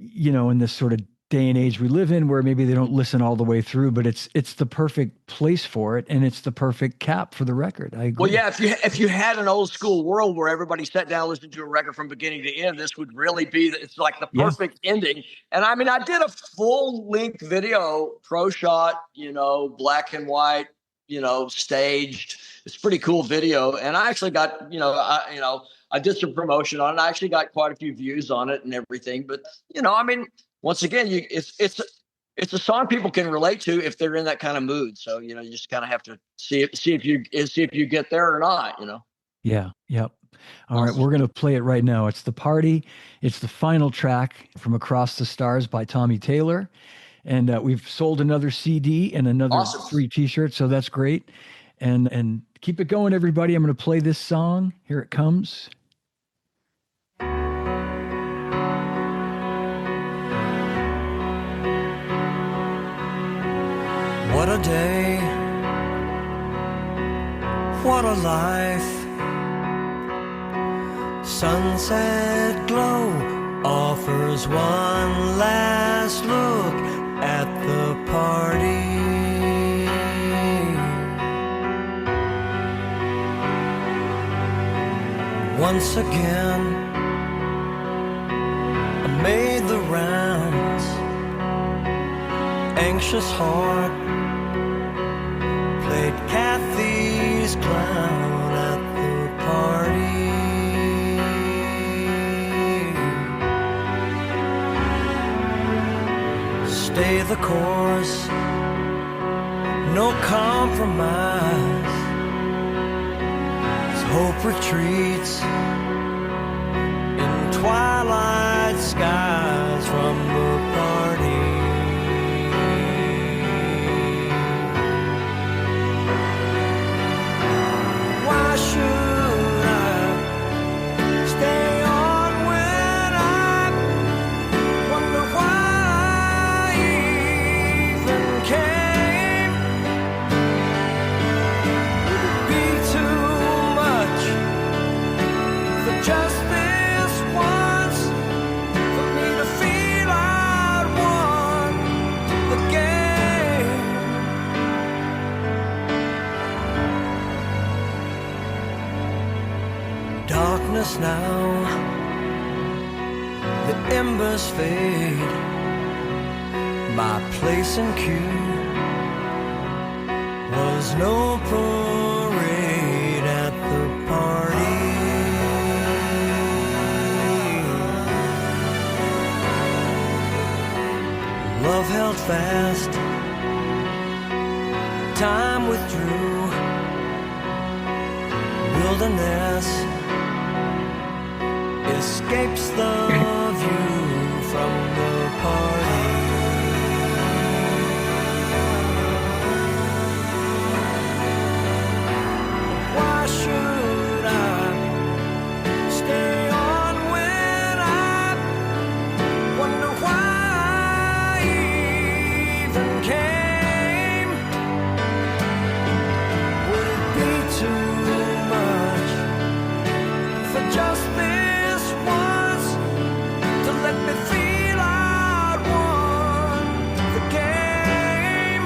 in this sort of day and age we live in where maybe they don't listen all the way through, but it's the perfect place for it. And it's the perfect cap for the record. I agree. Well, yeah, if you had an old school world where everybody sat down and listened to a record from beginning to end, this would really be, it's like the perfect ending. And I did a full length video, pro shot, black and white, staged. It's a pretty cool video. And I actually got, I did some promotion on it. I actually got quite a few views on it and everything. But, once again, it's It's a song people can relate to if they're in that kind of mood. So, you just kind of have to see if you get there or not, Yeah. Yep. All right. Awesome. We're going to play it right now. It's The Party. It's the final track from Across the Stars by Tommy Taylor. And we've sold another CD and another Awesome. 3 t-shirts. So that's great. And keep it going, everybody. I'm going to play this song. Here it comes. What a day, what a life. Sunset glow offers one last look at the party. Once again, I made the rounds, anxious heart played Kathy's clown at the party. Stay the course, no compromise. As hope retreats in twilight skies from the party. Why should I stay on when I wonder why I even came? Would it be too much for just this once, for me to feel I'd won the game? Darkness now, the embers fade. My place in queue was no parade at the party. Love held fast, time withdrew. Wilderness escapes the view from the party. Why should I stay on when I wonder why I even came? Would it be too much for just this once to let me feel I'd won the game?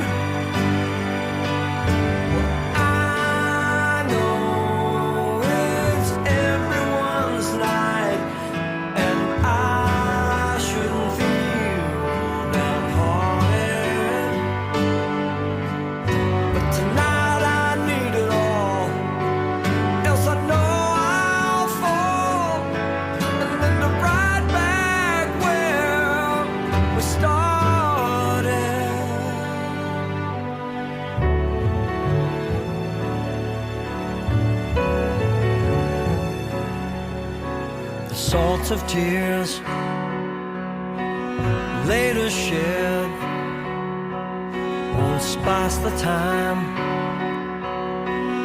I know it's everyone's night, and I shouldn't feel downhearted, but tonight I need it all, else I know I'll fall, and then to right back where we started. The salt of tears later shed won't spice the time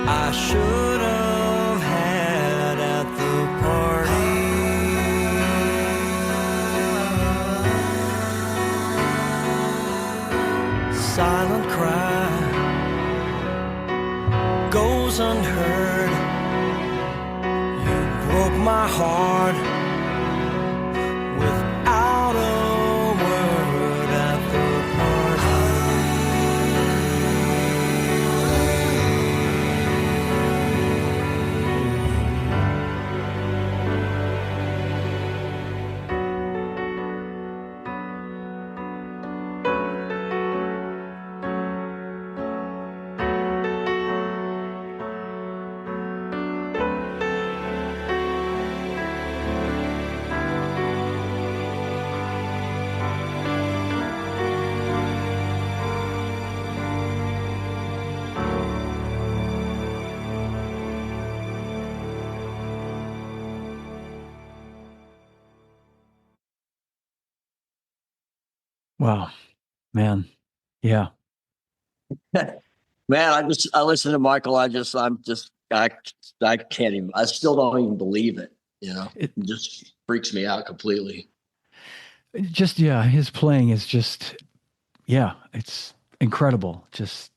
I should have had at the party. Silent cry goes unheard. You broke my heart without a word at the party. Wow, man. Yeah. Man, I listen to Michael. I can't even. I still don't even believe it. It It just freaks me out completely. just, yeah, his playing is just, yeah, it's incredible. Just,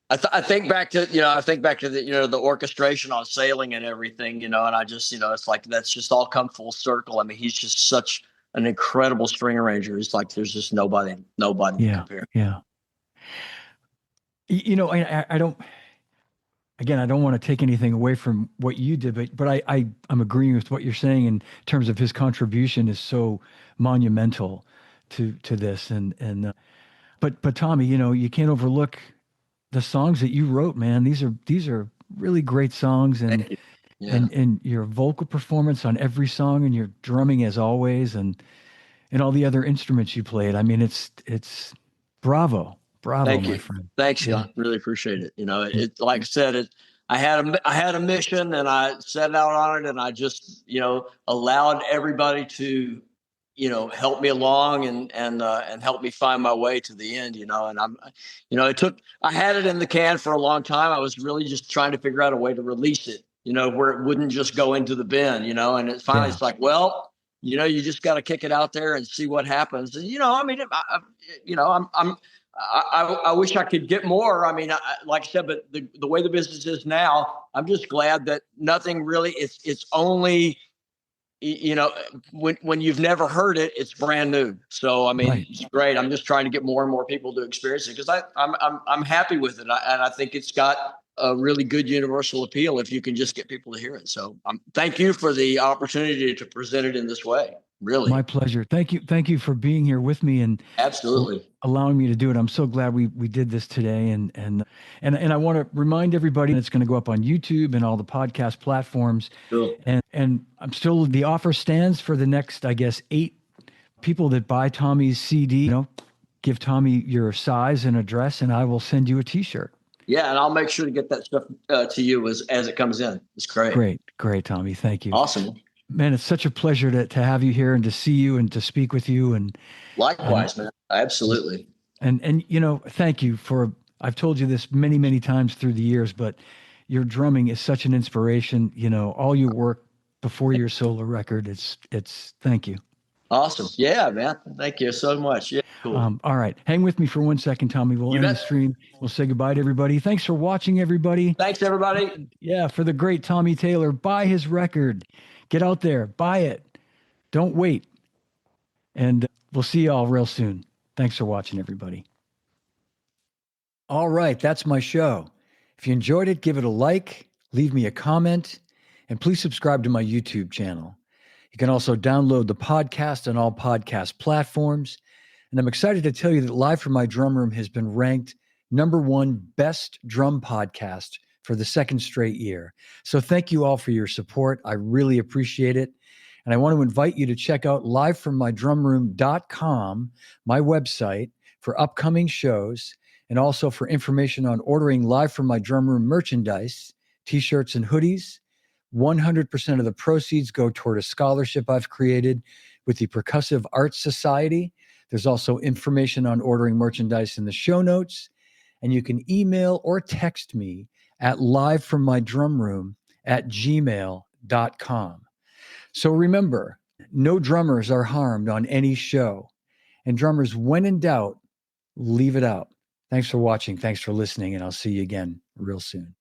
I think back to the the orchestration on Sailing and everything, and I just it's like that's just all come full circle. I mean, he's just such an incredible string arranger. It's like there's just nobody to yeah, compare. yeah. I don't, again, I don't want to take anything away from what you did, but I'm agreeing with what you're saying in terms of his contribution is so monumental to this. But Tommy, you can't overlook the songs that you wrote, man. These are really great songs, Thank you. Yeah. and your vocal performance on every song, and your drumming as always, and all the other instruments you played. I mean, it's bravo, Thank my you. friend. Thanks, Yeah, John. Really appreciate it. yeah, It like I said, I had a mission and I set out on it and I just, allowed everybody to, help me along and help me find my way to the end, and I had it in the can for a long time. I was really just trying to figure out a way to release it, where it wouldn't just go into the bin, and yeah, it's like, well, you just got to kick it out there and see what happens. And, I mean, I wish I could get more. I mean, like I said, but the way the business is now, I'm just glad that nothing really. It's only when you've never heard it, it's brand new. So I mean, right. it's great. I'm just trying to get more and more people to experience it because I'm happy with it, and I think it's got a really good universal appeal if you can just get people to hear it. So thank you for the opportunity to present it in this way. My Really, pleasure. Thank you for being here with me and absolutely. allowing me to do it. I'm so glad we did this today, and I want to remind everybody it's going to go up on YouTube and all the podcast platforms. Cool. And I'm still, the offer stands for the next, I guess, 8 people that buy Tommy's CD. Give Tommy your size and address, and I will send you a T-shirt. Yeah, and I'll make sure to get that stuff to you as it comes in. It's great. Great, Tommy. Thank you. Awesome. Man, it's such a pleasure to have you here and to see you and to speak with you. And Likewise, man. Absolutely. thank you for, I've told you this many, many times through the years, but your drumming is such an inspiration. All your work before your solo record, thank you. Awesome. Yeah, man. Thank you so much. Yeah, cool. All right. Hang with me for 1 second, Tommy. We'll You end the bet. stream. We'll say goodbye to everybody. Thanks for watching, everybody. Thanks, everybody. And yeah, for the great Tommy Taylor, buy his record. Get out there, buy it. Don't wait. And we'll see you all real soon. Thanks for watching, everybody. All right, that's my show. If you enjoyed it, give it a like, leave me a comment, and please subscribe to my YouTube channel. You can also download the podcast on all podcast platforms. And I'm excited to tell you that Live from My Drum Room has been ranked #1 best drum podcast for the 2nd straight year. So thank you all for your support. I really appreciate it. And I want to invite you to check out livefrommydrumroom.com, my website, for upcoming shows and also for information on ordering Live from My Drum Room merchandise, t-shirts and hoodies. 100% of the proceeds go toward a scholarship I've created with the Percussive Arts Society. There's also information on ordering merchandise in the show notes. And you can email or text me at livefrommydrumroom@gmail.com. So remember, no drummers are harmed on any show. And drummers, when in doubt, leave it out. Thanks for watching. Thanks for listening. And I'll see you again real soon.